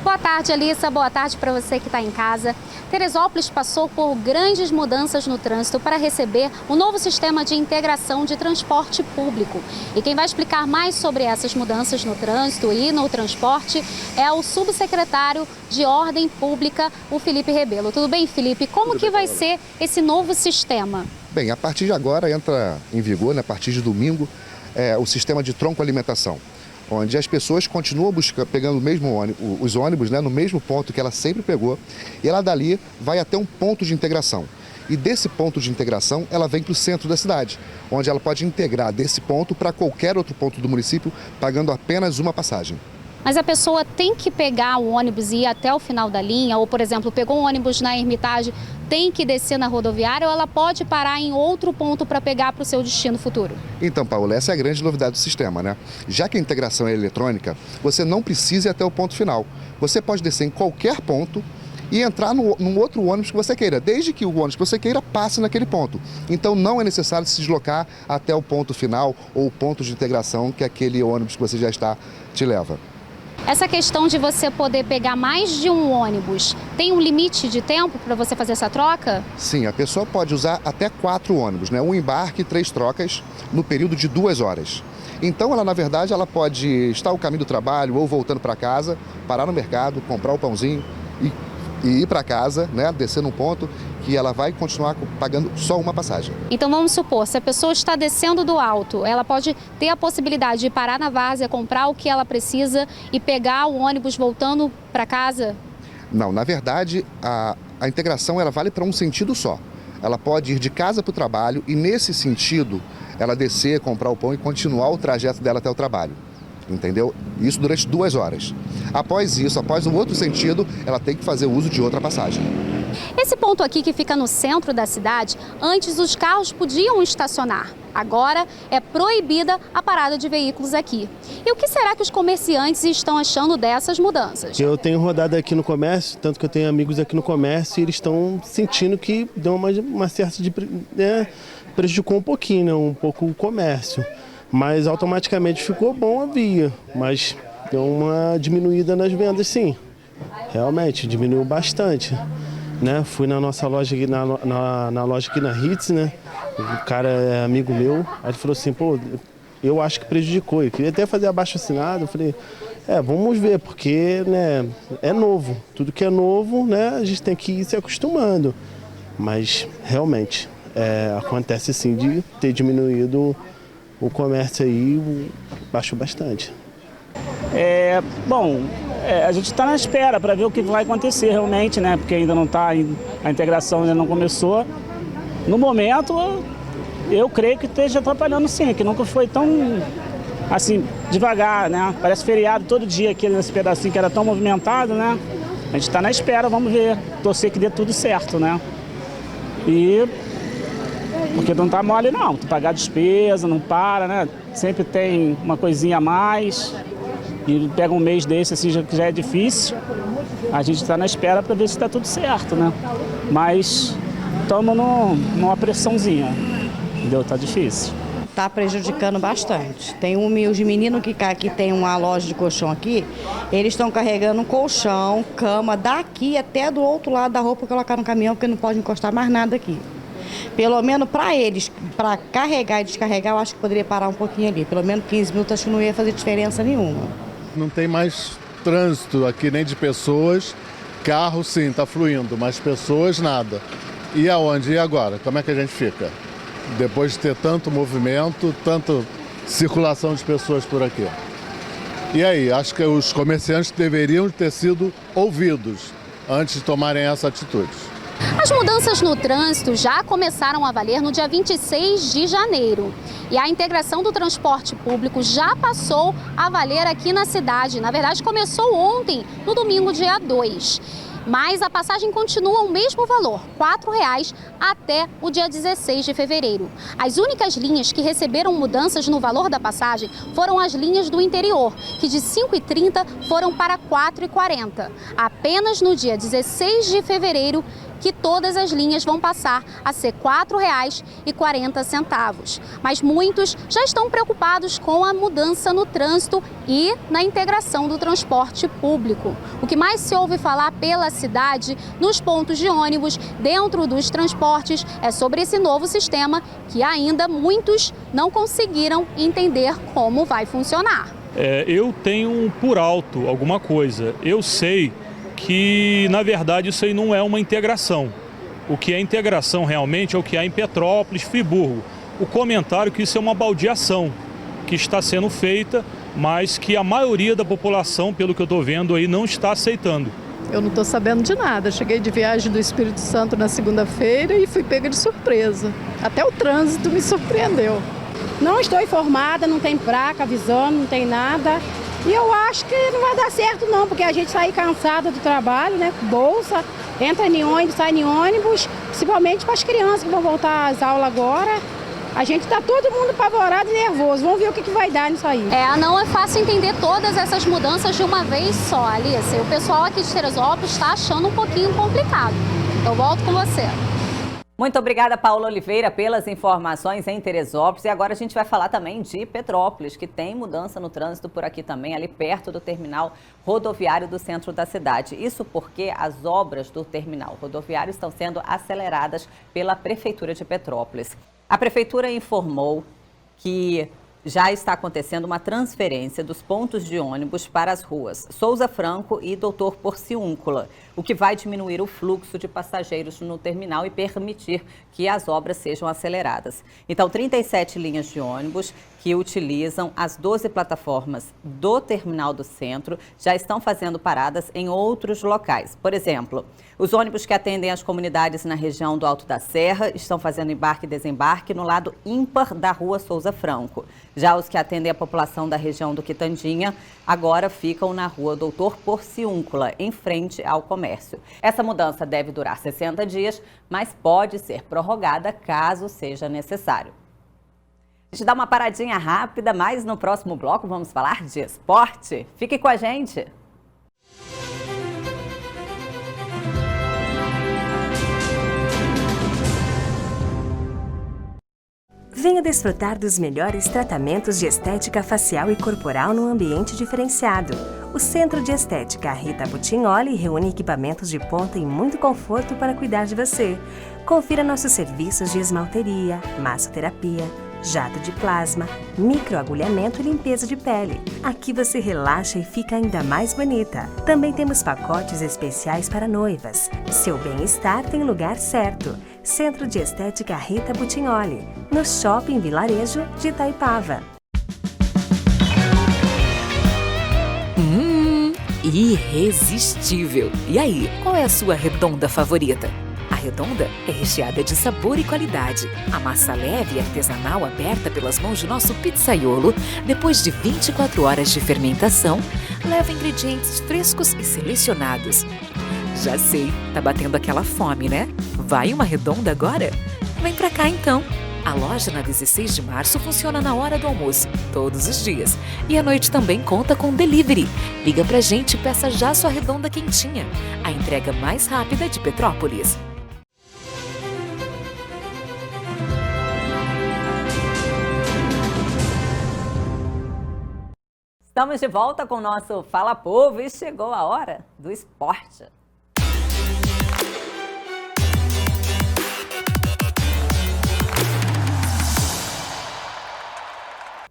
Boa tarde, Alissa. Boa tarde para você que está em casa. Teresópolis passou por grandes mudanças no trânsito para receber o novo sistema de integração de transporte público. E quem vai explicar mais sobre essas mudanças no trânsito e no transporte é o subsecretário de Ordem Pública, o Felipe Rebelo. Tudo bem, Felipe? Como que vai ser esse novo sistema? Bem, a partir de agora entra em vigor, né, a partir de domingo, o sistema de tronco-alimentação, onde as pessoas continuam pegando os ônibus, né, no mesmo ponto que ela sempre pegou, e ela dali vai até um ponto de integração. E desse ponto de integração, ela vem para o centro da cidade, onde ela pode integrar desse ponto para qualquer outro ponto do município, pagando apenas uma passagem. Mas a pessoa tem que pegar o ônibus e ir até o final da linha, ou, por exemplo, pegou um ônibus na Hermitage, tem que descer na rodoviária, ou ela pode parar em outro ponto para pegar para o seu destino futuro? Então, Paula, essa é a grande novidade do sistema, né? Já que a integração é eletrônica, você não precisa ir até o ponto final. Você pode descer em qualquer ponto e entrar num outro ônibus que você queira, desde que o ônibus que você queira passe naquele ponto. Então não é necessário se deslocar até o ponto final ou o ponto de integração que aquele ônibus que você já está te leva. Essa questão de você poder pegar mais de um ônibus, tem um limite de tempo para você fazer essa troca? Sim, a pessoa pode usar até 4 ônibus, né? Um embarque e 3 trocas no período de 2 horas. Então, ela, na verdade, ela pode estar ao caminho do trabalho ou voltando para casa, parar no mercado, comprar o pãozinho e ir para casa, né? Descer num ponto que ela vai continuar pagando só uma passagem. Então vamos supor, se a pessoa está descendo do alto, ela pode ter a possibilidade de parar na várzea, comprar o que ela precisa e pegar o ônibus voltando para casa? Não, na verdade, a integração ela vale para um sentido só. Ela pode ir de casa para o trabalho e, nesse sentido, ela descer, comprar o pão e continuar o trajeto dela até o trabalho. Entendeu? Isso durante 2 horas. Após isso, após um outro sentido, ela tem que fazer uso de outra passagem. Esse ponto aqui que fica no centro da cidade, antes os carros podiam estacionar. Agora é proibida a parada de veículos aqui. E o que será que os comerciantes estão achando dessas mudanças? Eu tenho rodado aqui no comércio, tanto que eu tenho amigos aqui no comércio, e eles estão sentindo que deu uma certa prejudicou um pouquinho, né, um pouco o comércio. Mas automaticamente ficou bom a via, mas deu uma diminuída nas vendas, sim. Realmente, diminuiu bastante. Né? Fui na nossa loja aqui, na loja aqui na Hits, né? O cara é amigo meu, aí ele falou assim, pô, eu acho que prejudicou. Eu queria até fazer abaixo-assinado, eu falei, vamos ver, porque, né, é novo. Tudo que é novo, né, a gente tem que ir se acostumando. Mas, realmente, acontece sim de ter diminuído o comércio aí, baixou bastante. A gente está na espera para ver o que vai acontecer realmente, né? Porque ainda não está, a integração ainda não começou. No momento, eu creio que esteja atrapalhando sim, que nunca foi tão, assim, devagar, né? Parece feriado todo dia aqui nesse pedacinho que era tão movimentado, né? A gente está na espera, vamos ver, torcer que dê tudo certo, né? Porque não tá mole não, tu pagar despesa, não para, né? Sempre tem uma coisinha a mais. E pega um mês desse, assim, já é difícil. A gente está na espera para ver se está tudo certo, né? Mas estamos numa pressãozinha, entendeu? Tá difícil. Tá prejudicando bastante. Tem os meninos que aqui tem uma loja de colchão aqui, eles estão carregando um colchão, cama, daqui até do outro lado da rua para colocar no caminhão, porque não pode encostar mais nada aqui. Pelo menos para eles, para carregar e descarregar, eu acho que poderia parar um pouquinho ali. Pelo menos 15 minutos, acho que não ia fazer diferença nenhuma. Não tem mais trânsito aqui nem de pessoas. Carro sim, está fluindo, mas pessoas nada. E aonde? E agora? Como é que a gente fica? Depois de ter tanto movimento, tanta circulação de pessoas por aqui. E aí, acho que os comerciantes deveriam ter sido ouvidos antes de tomarem essa atitude. As mudanças no trânsito já começaram a valer no dia 26 de janeiro. E a integração do transporte público já passou a valer aqui na cidade. Na verdade, começou ontem, no domingo, dia 2. Mas a passagem continua o mesmo valor, R$ 4,00 até o dia 16 de fevereiro. As únicas linhas que receberam mudanças no valor da passagem foram as linhas do interior, que de R$ 5,30 foram para R$ 4,40. Apenas no dia 16 de fevereiro que todas as linhas vão passar a ser R$ 4,40. Mas muitos já estão preocupados com a mudança no trânsito e na integração do transporte público. O que mais se ouve falar pela cidade, nos pontos de ônibus, dentro dos transportes, é sobre esse novo sistema que ainda muitos não conseguiram entender como vai funcionar. Eu tenho por alto alguma coisa. Eu sei que, na verdade, isso aí não é uma integração. O que é integração realmente é o que há em Petrópolis, Friburgo. O comentário que isso é uma baldeação que está sendo feita, mas que a maioria da população, pelo que eu estou vendo aí, não está aceitando. Eu não estou sabendo de nada. Cheguei de viagem do Espírito Santo na segunda-feira e fui pega de surpresa. Até o trânsito me surpreendeu. Não estou informada, não tem placa avisando, não tem nada. E eu acho que não vai dar certo não, porque a gente sai cansada do trabalho, né, com bolsa, entra em ônibus, sai em ônibus, principalmente para as crianças que vão voltar às aulas agora. A gente está todo mundo apavorado e nervoso. Vamos ver o que vai dar nisso aí. Não é fácil entender todas essas mudanças de uma vez só, Alice. O pessoal aqui de Teresópolis está achando um pouquinho complicado. Eu volto com você. Muito obrigada, Paula Oliveira, pelas informações em Teresópolis. E agora a gente vai falar também de Petrópolis, que tem mudança no trânsito por aqui também, ali perto do terminal rodoviário do centro da cidade. Isso porque as obras do terminal rodoviário estão sendo aceleradas pela Prefeitura de Petrópolis. A Prefeitura informou que já está acontecendo uma transferência dos pontos de ônibus para as ruas Souza Franco e Doutor Porciúncula, o que vai diminuir o fluxo de passageiros no terminal e permitir que as obras sejam aceleradas. Então, 37 linhas de ônibus que utilizam as 12 plataformas do terminal do centro já estão fazendo paradas em outros locais. Por exemplo, os ônibus que atendem as comunidades na região do Alto da Serra estão fazendo embarque e desembarque no lado ímpar da rua Souza Franco. Já os que atendem a população da região do Quitandinha agora ficam na rua Doutor Porciúncula, em frente ao comércio. Essa mudança deve durar 60 dias, mas pode ser prorrogada caso seja necessário. A gente dá uma paradinha rápida, mas no próximo bloco vamos falar de esporte. Fique com a gente! Venha desfrutar dos melhores tratamentos de estética facial e corporal num ambiente diferenciado. O Centro de Estética Rita Butignoli reúne equipamentos de ponta e muito conforto para cuidar de você. Confira nossos serviços de esmalteria, massoterapia, jato de plasma, microagulhamento e limpeza de pele. Aqui você relaxa e fica ainda mais bonita. Também temos pacotes especiais para noivas. Seu bem-estar tem lugar certo. Centro de Estética Rita Butignoli, no Shopping Vilarejo de Itaipava. Irresistível! E aí, qual é a sua redonda favorita? A redonda é recheada de sabor e qualidade. A massa leve e artesanal aberta pelas mãos de nosso pizzaiolo, depois de 24 horas de fermentação, leva ingredientes frescos e selecionados. Já sei, tá batendo aquela fome, né? Vai uma redonda agora? Vem pra cá então! A loja na 16 de março funciona na hora do almoço, todos os dias. E à noite também conta com delivery. Liga pra gente e peça já sua redonda quentinha. A entrega mais rápida de Petrópolis. Estamos de volta com o nosso Fala Povo e chegou a hora do esporte.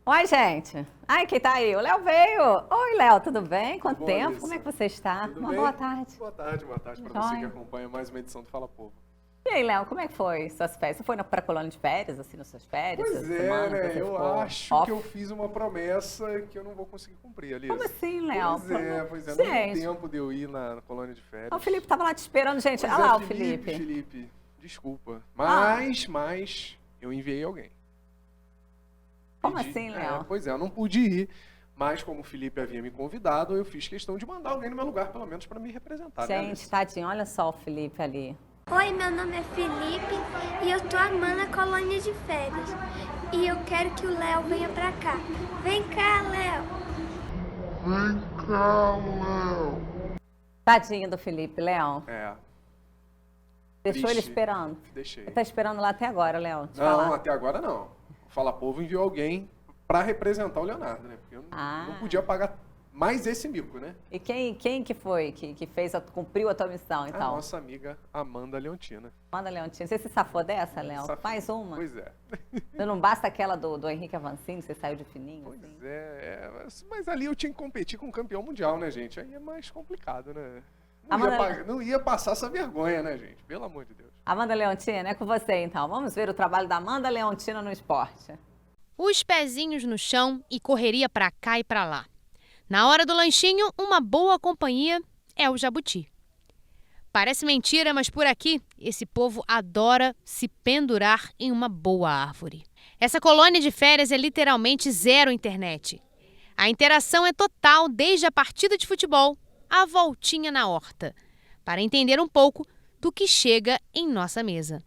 Oi, gente. Ai, quem tá aí? O Léo veio. Oi, Léo, tudo bem? Quanto tempo? Alice. Como é que você está? Tudo Uma bem? boa tarde. Boa tarde para você que acompanha mais uma edição do Fala Povo. E aí, Léo, como é que foi suas férias? Você foi para colônia de férias, assim, nas suas férias? Pois essa é, semana, né? você Eu ficou acho off? que eu fiz uma promessa que eu não vou conseguir cumprir, Alice. Como assim, Léo? Pois é. Não Gente. deu tempo de eu ir na colônia de férias. O Felipe tava lá te esperando, gente. Pois Olha é, lá o Felipe, desculpa. Mas eu enviei alguém. Como assim, Léo? Pois é, eu não pude ir. Mas como o Felipe havia me convidado, eu fiz questão de mandar alguém no meu lugar, pelo menos, para me representar. Né, Gente, Alice? tadinho, olha só o Felipe ali. Oi, meu nome é Felipe e eu tô amando a colônia de férias. E eu quero que o Léo venha pra cá. Vem cá, Léo. Vem cá, Léo. Tadinho do Felipe, Léo. É. Deixou ele Triste. esperando. Deixei. Ele tá esperando lá até agora, Léo. Te Não, falar. até agora não. O Fala Povo enviou alguém para representar o Leonardo, né? Porque eu não podia pagar mais esse mico, né? E quem que foi que fez, cumpriu a tua missão, então? A nossa amiga Amanda Leontina. Amanda Leontina. Você se safou dessa, Léo? Safei. Faz uma. Pois é. Não basta aquela do Henrique Avancini, que você saiu de fininho, Pois assim? mas ali eu tinha que competir com um campeão mundial, né, gente? Aí é mais complicado, né? Amanda... Não ia passar essa vergonha, né, gente? Pelo amor de Deus. Amanda Leontina, é com você, então. Vamos ver o trabalho da Amanda Leontina no esporte. Os pezinhos no chão e correria pra cá e pra lá. Na hora do lanchinho, uma boa companhia é o jabuti. Parece mentira, mas por aqui, esse povo adora se pendurar em uma boa árvore. Essa colônia de férias é literalmente zero internet. A interação é total desde a partida de futebol à voltinha na horta, para entender um pouco do que chega em nossa mesa.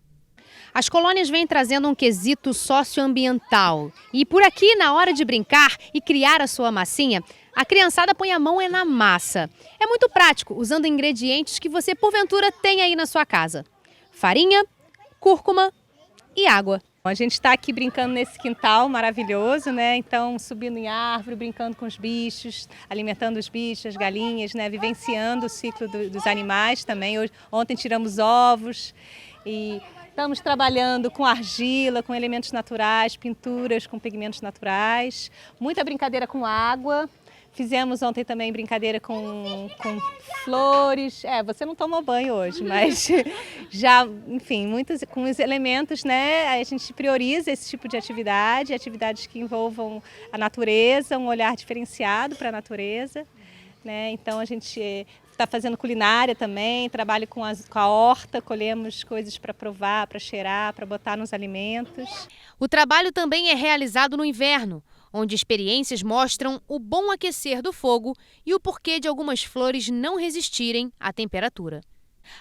As colônias vêm trazendo um quesito socioambiental. E por aqui, na hora de brincar e criar a sua massinha, a criançada põe a mão na massa. É muito prático, usando ingredientes que você, porventura, tem aí na sua casa. Farinha, cúrcuma e água. A gente está aqui brincando nesse quintal maravilhoso, né? Então, subindo em árvore, brincando com os bichos, alimentando os bichos, as galinhas, né? Vivenciando o ciclo dos animais também. Ontem tiramos ovos e estamos trabalhando com argila, com elementos naturais, pinturas com pigmentos naturais, muita brincadeira com água. Fizemos ontem também brincadeira com flores. Você não tomou banho hoje, mas já, enfim, muitos com os elementos, né? A gente prioriza esse tipo de atividade, atividades que envolvam a natureza, um olhar diferenciado para a natureza, né? Então a gente está fazendo culinária também, trabalho com a horta, colhemos coisas para provar, para cheirar, para botar nos alimentos. O trabalho também é realizado no inverno, onde experiências mostram o bom aquecer do fogo e o porquê de algumas flores não resistirem à temperatura.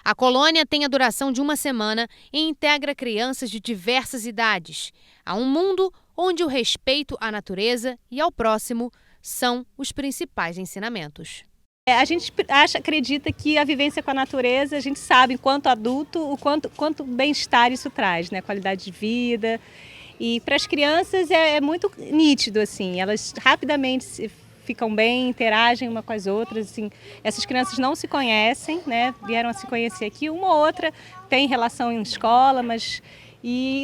A colônia tem a duração de 1 semana e integra crianças de diversas idades a um mundo onde o respeito à natureza e ao próximo são os principais ensinamentos. A gente acredita que a vivência com a natureza, a gente sabe, enquanto adulto, o quanto bem-estar isso traz, né? Qualidade de vida. E para as crianças é muito nítido, assim, elas rapidamente ficam bem, interagem uma com as outras, assim. Essas crianças não se conhecem, né? Vieram a se conhecer aqui, uma ou outra tem relação em escola, mas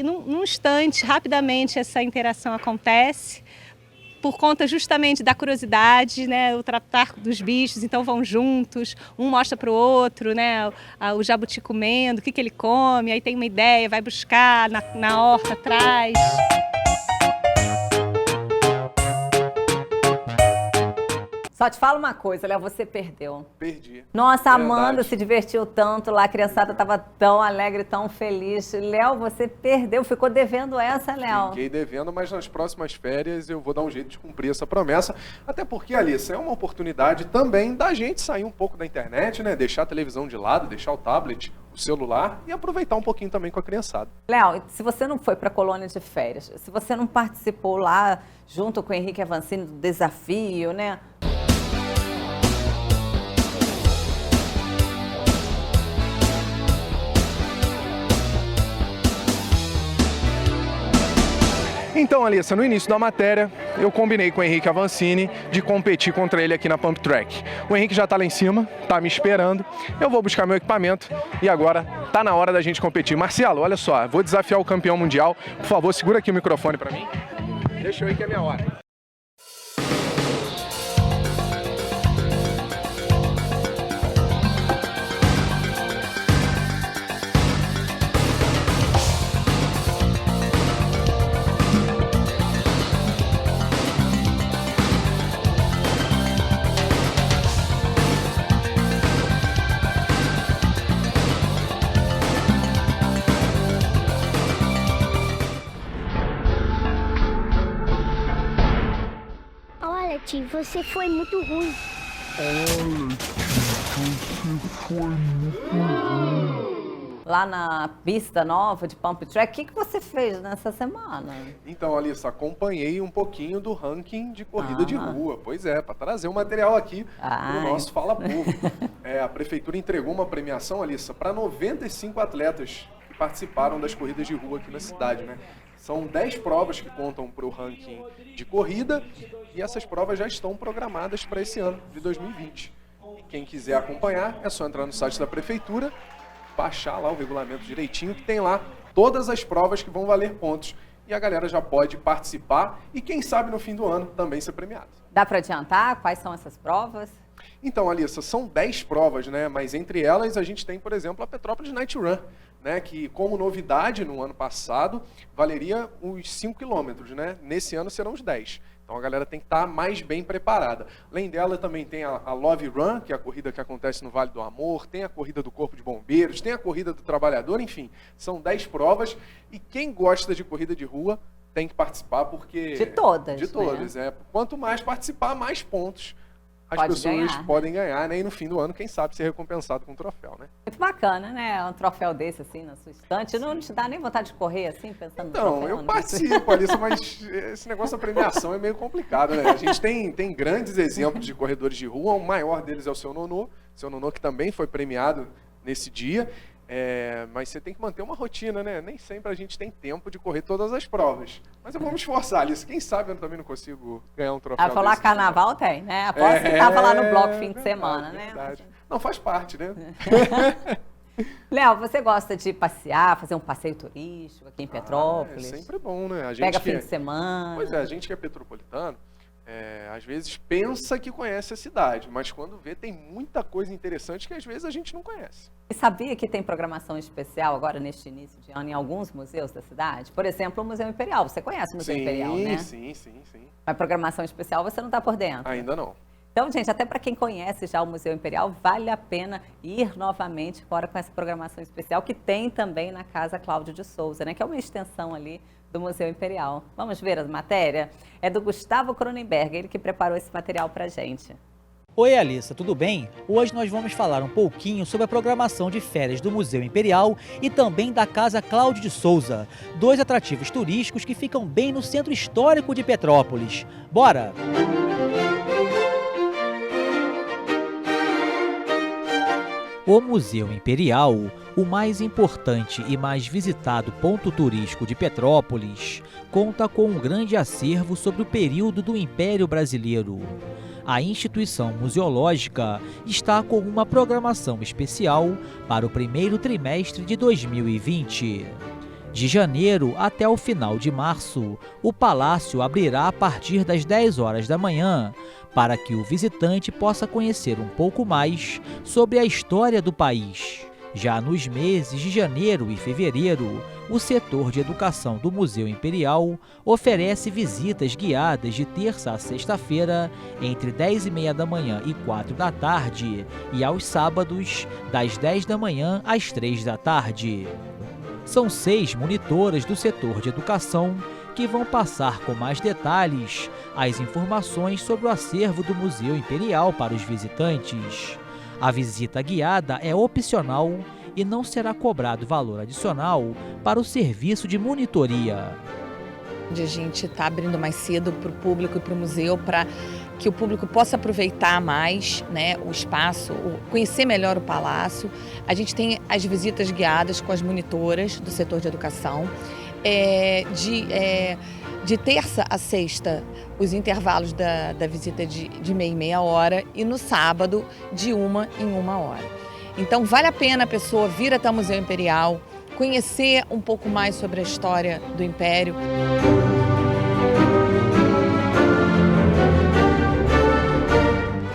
num instante, rapidamente essa interação acontece, por conta justamente da curiosidade, né, o tratar dos bichos, então vão juntos, um mostra para o outro, né, o jabuti comendo, o que ele come, aí tem uma ideia, vai buscar na horta atrás. Só te falo uma coisa, Léo, você perdeu. Perdi. Nossa, a Amanda se divertiu tanto lá, a criançada estava tão alegre, tão feliz. Léo, você perdeu, ficou devendo essa, Léo. Fiquei devendo, mas nas próximas férias eu vou dar um jeito de cumprir essa promessa. Até porque, Alissa, é uma oportunidade também da gente sair um pouco da internet, né? Deixar a televisão de lado, deixar o tablet, o celular e aproveitar um pouquinho também com a criançada. Léo, se você não foi para a colônia de férias, se você não participou lá junto com o Henrique Avancini do desafio, né? Então, Alissa, no início da matéria, eu combinei com o Henrique Avancini de competir contra ele aqui na Pump Track. O Henrique já está lá em cima, está me esperando, eu vou buscar meu equipamento e agora está na hora da gente competir. Marcelo, olha só, vou desafiar o campeão mundial. Por favor, segura aqui o microfone para mim. Deixa eu ir que é minha hora. Você foi muito ruim. Lá na pista nova de Pump Track, o que você fez nessa semana? Então, Alissa, acompanhei um pouquinho do ranking de corrida de rua. Pois é, para trazer um material aqui para o nosso Fala Povo. A prefeitura entregou uma premiação, Alissa, para 95 atletas que participaram das corridas de rua aqui na cidade, né? São 10 provas que contam para o ranking de corrida e essas provas já estão programadas para esse ano de 2020. E quem quiser acompanhar é só entrar no site da prefeitura, baixar lá o regulamento direitinho, que tem lá todas as provas que vão valer pontos. E a galera já pode participar e quem sabe no fim do ano também ser premiado. Dá para adiantar quais são essas provas? Então, Alissa, são 10 provas, né? Mas entre elas a gente tem, por exemplo, a Petrópolis Night Run, né? Que como novidade no ano passado valeria os 5 quilômetros, né? Nesse ano serão os 10. Então a galera tem que estar mais bem preparada. Além dela também tem a Love Run, que é a corrida que acontece no Vale do Amor, tem a corrida do Corpo de Bombeiros, tem a corrida do Trabalhador, enfim, são 10 provas. E quem gosta de corrida de rua tem que participar porque... De todas, De todas, né? Quanto mais participar, mais pontos as Pode pessoas ganhar. podem ganhar, né? E no fim do ano, quem sabe, ser recompensado com um troféu, né? Muito bacana, né? Um troféu desse, assim, na sua estante. Não te dá nem vontade de correr, assim, pensando no troféu? Não, eu né? participo, Alissa, mas esse negócio da premiação é meio complicado, né? A gente tem grandes exemplos de corredores de rua, o maior deles é o Seu Nonô que também foi premiado nesse dia. Mas você tem que manter uma rotina, né? Nem sempre a gente tem tempo de correr todas as provas. Mas eu vou me esforçar, Alice. Quem sabe eu também não consigo ganhar um troféu. Falar desse carnaval tem, né? Aposto que tava lá no bloco fim de semana, né? Verdade. Não, faz parte, né? Léo, você gosta de passear, fazer um passeio turístico aqui em Petrópolis? É sempre bom, né? A gente Pega fim de semana. Pois é, a gente que é petropolitano, às vezes pensa que conhece a cidade, mas quando vê tem muita coisa interessante que às vezes a gente não conhece. E sabia que tem programação especial agora neste início de ano em alguns museus da cidade? Por exemplo, o Museu Imperial. Você conhece o Museu Imperial, né? Sim. Mas programação especial você não está por dentro? Ainda não. Então, gente, até para quem conhece já o Museu Imperial, vale a pena ir novamente fora com essa programação especial que tem também na Casa Cláudio de Souza, né? Que é uma extensão ali do Museu Imperial. Vamos ver a matéria? É do Gustavo Cronenberg, ele que preparou esse material para a gente. Oi, Alissa, tudo bem? Hoje nós vamos falar um pouquinho sobre a programação de férias do Museu Imperial e também da Casa Cláudio de Souza, dois atrativos turísticos que ficam bem no centro histórico de Petrópolis. Bora! O Museu Imperial, o mais importante e mais visitado ponto turístico de Petrópolis, conta com um grande acervo sobre o período do Império Brasileiro. A instituição museológica está com uma programação especial para o primeiro trimestre de 2020. De janeiro até o final de março, o palácio abrirá a partir das 10 horas da manhã, para que o visitante possa conhecer um pouco mais sobre a história do país. Já nos meses de janeiro e fevereiro, o setor de educação do Museu Imperial oferece visitas guiadas de terça a sexta-feira, entre 10h30 da manhã e 4 da tarde, e aos sábados, das 10 da manhã às 3 da tarde. São 6 monitoras do setor de educação que vão passar com mais detalhes as informações sobre o acervo do Museu Imperial para os visitantes. A visita guiada é opcional e não será cobrado valor adicional para o serviço de monitoria. A gente está abrindo mais cedo para o público e para o museu, para que o público possa aproveitar mais, né, o espaço, conhecer melhor o palácio. A gente tem as visitas guiadas com as monitoras do setor de educação. De terça a sexta, os intervalos da visita de meia hora, e no sábado, de 1 em 1 hora. Então, vale a pena a pessoa vir até o Museu Imperial, conhecer um pouco mais sobre a história do Império.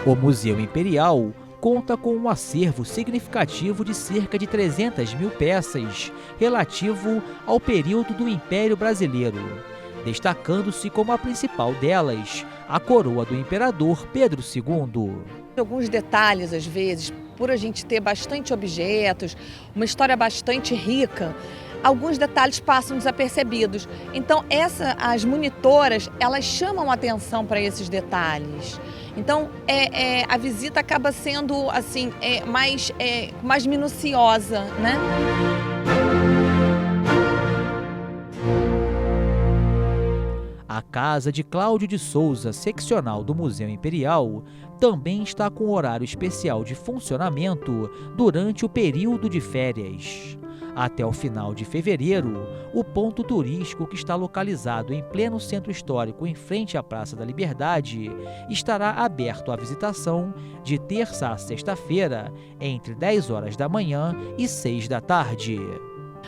O Museu Imperial conta com um acervo significativo de cerca de 300 mil peças relativo ao período do Império Brasileiro, destacando-se como a principal delas, a coroa do imperador Pedro II. Alguns detalhes, às vezes, por a gente ter bastante objetos, uma história bastante rica, alguns detalhes passam desapercebidos. Então, as monitoras, elas chamam atenção para esses detalhes. Então, a visita acaba sendo assim, mais minuciosa, né? A Casa de Cláudio de Souza, seccional do Museu Imperial, também está com horário especial de funcionamento durante o período de férias. Até o final de fevereiro, o ponto turístico, que está localizado em pleno centro histórico em frente à Praça da Liberdade, estará aberto à visitação de terça a sexta-feira, entre 10 horas da manhã e 6 da tarde.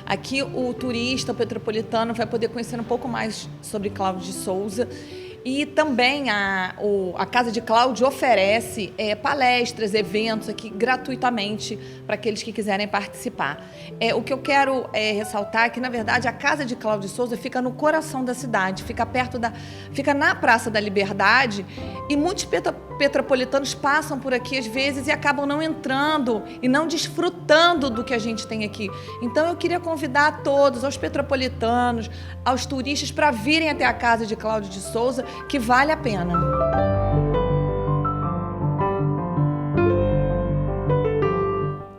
Aqui o turista petropolitano vai poder conhecer um pouco mais sobre Cláudio de Souza. E também a Casa de Cláudio oferece palestras, eventos aqui gratuitamente para aqueles que quiserem participar. O que eu quero ressaltar é que, na verdade, a Casa de Cláudio de Souza fica no coração da cidade, fica na Praça da Liberdade, e muitos petropolitanos passam por aqui às vezes e acabam não entrando e não desfrutando do que a gente tem aqui. Então eu queria convidar a todos, aos petropolitanos, aos turistas, para virem até a casa de Cláudio de Souza, que vale a pena.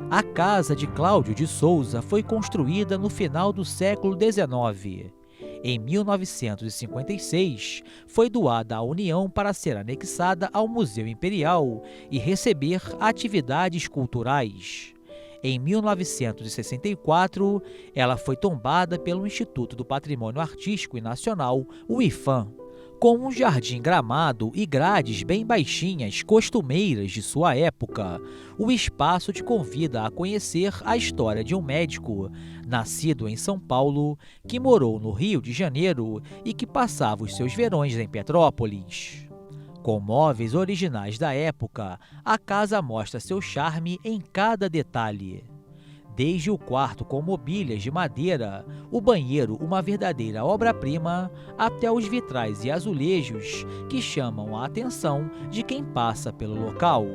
A casa de Cláudio de Souza foi construída no final do século XIX. Em 1956, foi doada à União para ser anexada ao Museu Imperial e receber atividades culturais. Em 1964, ela foi tombada pelo Instituto do Patrimônio Artístico e Nacional, o IPHAN. Com um jardim gramado e grades bem baixinhas, costumeiras de sua época, o espaço te convida a conhecer a história de um médico, nascido em São Paulo, que morou no Rio de Janeiro e que passava os seus verões em Petrópolis. Com móveis originais da época, a casa mostra seu charme em cada detalhe. Desde o quarto com mobílias de madeira, o banheiro uma verdadeira obra-prima, até os vitrais e azulejos que chamam a atenção de quem passa pelo local.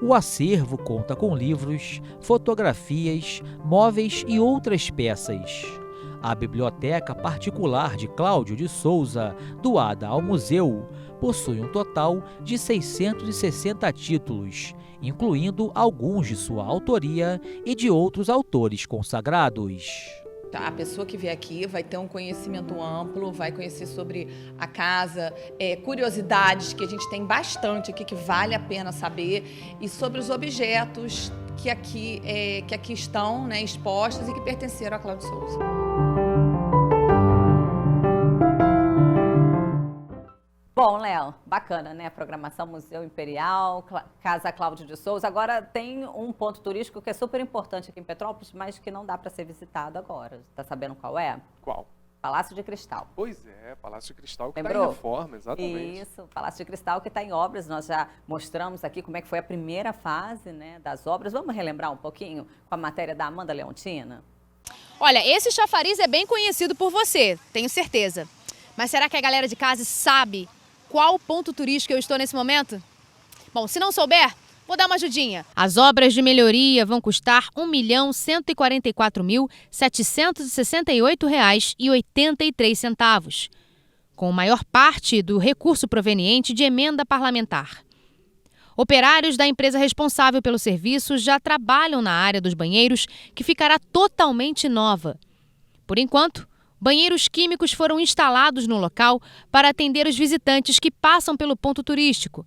O acervo conta com livros, fotografias, móveis e outras peças. A biblioteca particular de Cláudio de Souza, doada ao museu, possui um total de 660 títulos, incluindo alguns de sua autoria e de outros autores consagrados. A pessoa que vier aqui vai ter um conhecimento amplo, vai conhecer sobre a casa, curiosidades que a gente tem bastante aqui que vale a pena saber, e sobre os objetos que aqui estão, né, expostos e que pertenceram a Cláudio Souza. Bom, Léo, bacana, né? A programação Museu Imperial, Casa Cláudio de Souza. Agora tem um ponto turístico que é super importante aqui em Petrópolis, mas que não dá para ser visitado agora. Está sabendo qual é? Qual? Palácio de Cristal. Pois é, Palácio de Cristal que Lembrou? está em reforma, exatamente. Isso, Palácio de Cristal que está em obras. Nós já mostramos aqui como é que foi a primeira fase, né, das obras. Vamos relembrar um pouquinho com a matéria da Amanda Leontina? Olha, esse chafariz é bem conhecido por você, tenho certeza. Mas será que a galera de casa sabe qual ponto turístico eu estou nesse momento? Bom, se não souber, vou dar uma ajudinha. As obras de melhoria vão custar R$ 1.144.768,83, com a maior parte do recurso proveniente de emenda parlamentar. Operários da empresa responsável pelo serviço já trabalham na área dos banheiros, que ficará totalmente nova. Por enquanto, banheiros químicos foram instalados no local para atender os visitantes que passam pelo ponto turístico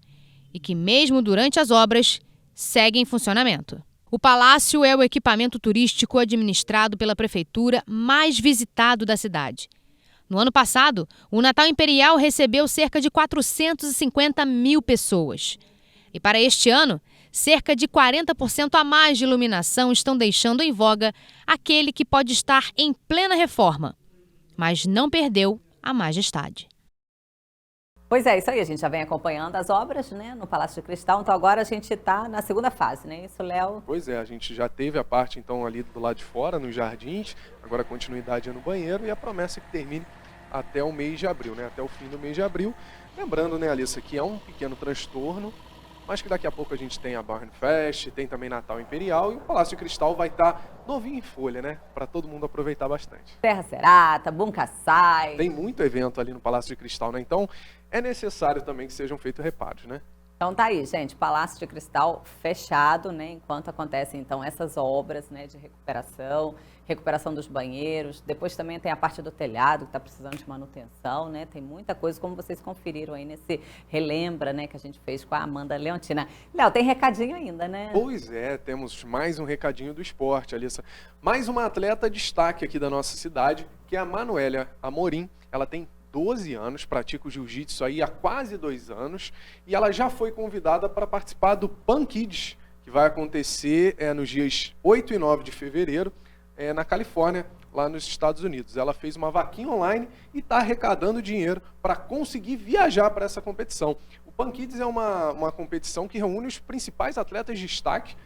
e que, mesmo durante as obras, seguem em funcionamento. O palácio é o equipamento turístico administrado pela prefeitura mais visitado da cidade. No ano passado, o Natal Imperial recebeu cerca de 450 mil pessoas. E para este ano, cerca de 40% a mais de iluminação estão deixando em voga aquele que pode estar em plena reforma, mas não perdeu a majestade. Pois é, isso aí, a gente já vem acompanhando as obras, né, no Palácio de Cristal, então agora a gente está na segunda fase, né, isso, Léo? Pois é, a gente já teve a parte, então, ali do lado de fora, nos jardins, agora a continuidade é no banheiro e a promessa é que termine até o mês de abril, né, até o fim do mês de abril. Lembrando, né, Alissa, que é um pequeno transtorno, mas que daqui a pouco a gente tem a Barnfest, tem também Natal Imperial e o Palácio de Cristal vai estar novinho em folha, né? Para todo mundo aproveitar bastante. Terra Serata, Buncaçai. Tem muito evento ali no Palácio de Cristal, né? Então é necessário também que sejam feitos reparos, né? Então tá aí, gente, Palácio de Cristal fechado, né, enquanto acontecem então essas obras, né, de recuperação dos banheiros. Depois também tem a parte do telhado que está precisando de manutenção, né? Tem muita coisa, como vocês conferiram aí nesse relembra, né, que a gente fez com a Amanda Leontina. Léo, tem recadinho ainda, né? Pois é, temos mais um recadinho do esporte, Alissa. Mais uma atleta destaque aqui da nossa cidade, que é a Manuélia Amorim. Ela tem 12 anos, pratica o jiu-jitsu aí há quase 2 anos e ela já foi convidada para participar do Pan Kids, que vai acontecer nos dias 8 e 9 de fevereiro na Califórnia, lá nos Estados Unidos. Ela fez uma vaquinha online e está arrecadando dinheiro para conseguir viajar para essa competição. O Pan Kids é uma competição que reúne os principais atletas de destaque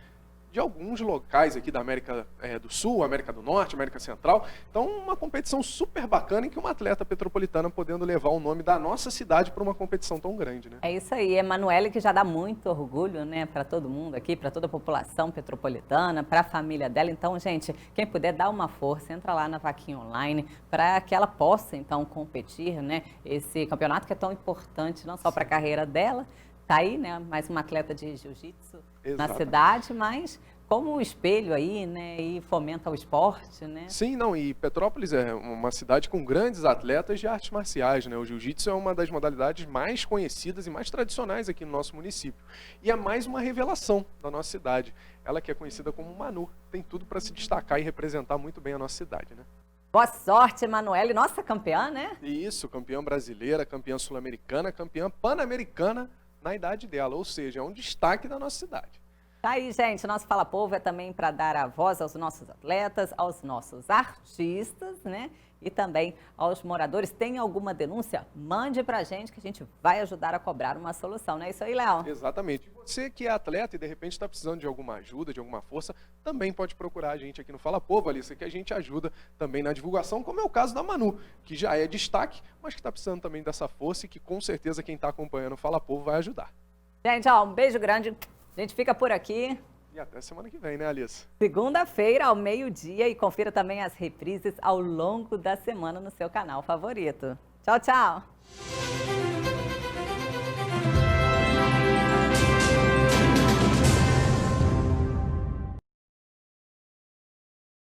de alguns locais aqui da América do Sul, América do Norte, América Central. Então, uma competição super bacana em que uma atleta petropolitana podendo levar o nome da nossa cidade para uma competição tão grande, né? É isso aí, Emanuele, que já dá muito orgulho, né, para todo mundo aqui, para toda a população petropolitana, para a família dela. Então, gente, quem puder dar uma força, entra lá na Vaquinha Online para que ela possa, então, competir, né? Esse campeonato que é tão importante, não só para a carreira dela, tá aí, né, mais uma atleta de jiu-jitsu na cidade, mas como espelho aí, né, e fomenta o esporte, né? Sim, não, e Petrópolis é uma cidade com grandes atletas de artes marciais, né? O jiu-jitsu é uma das modalidades mais conhecidas e mais tradicionais aqui no nosso município. E é mais uma revelação da nossa cidade. Ela que é conhecida como Manu, tem tudo para se destacar e representar muito bem a nossa cidade, né? Boa sorte, Emanuele, nossa campeã, né? Isso, campeã brasileira, campeã sul-americana, campeã pan-americana na idade dela, ou seja, é um destaque da nossa cidade. Tá aí, gente, nosso Fala Povo é também para dar a voz aos nossos atletas, aos nossos artistas, né? E também aos moradores. Tem alguma denúncia? Mande pra gente que a gente vai ajudar a cobrar uma solução, não é isso aí, Léo? Exatamente. Você que é atleta e de repente está precisando de alguma ajuda, de alguma força, também pode procurar a gente aqui no Fala Povo, Alissa, que a gente ajuda também na divulgação, como é o caso da Manu, que já é destaque, mas que está precisando também dessa força e que com certeza quem está acompanhando o Fala Povo vai ajudar. Gente, ó, um beijo grande. A gente fica por aqui. E até semana que vem, né, Alissa? Segunda-feira, ao meio-dia, e confira também as reprises ao longo da semana no seu canal favorito. Tchau, tchau!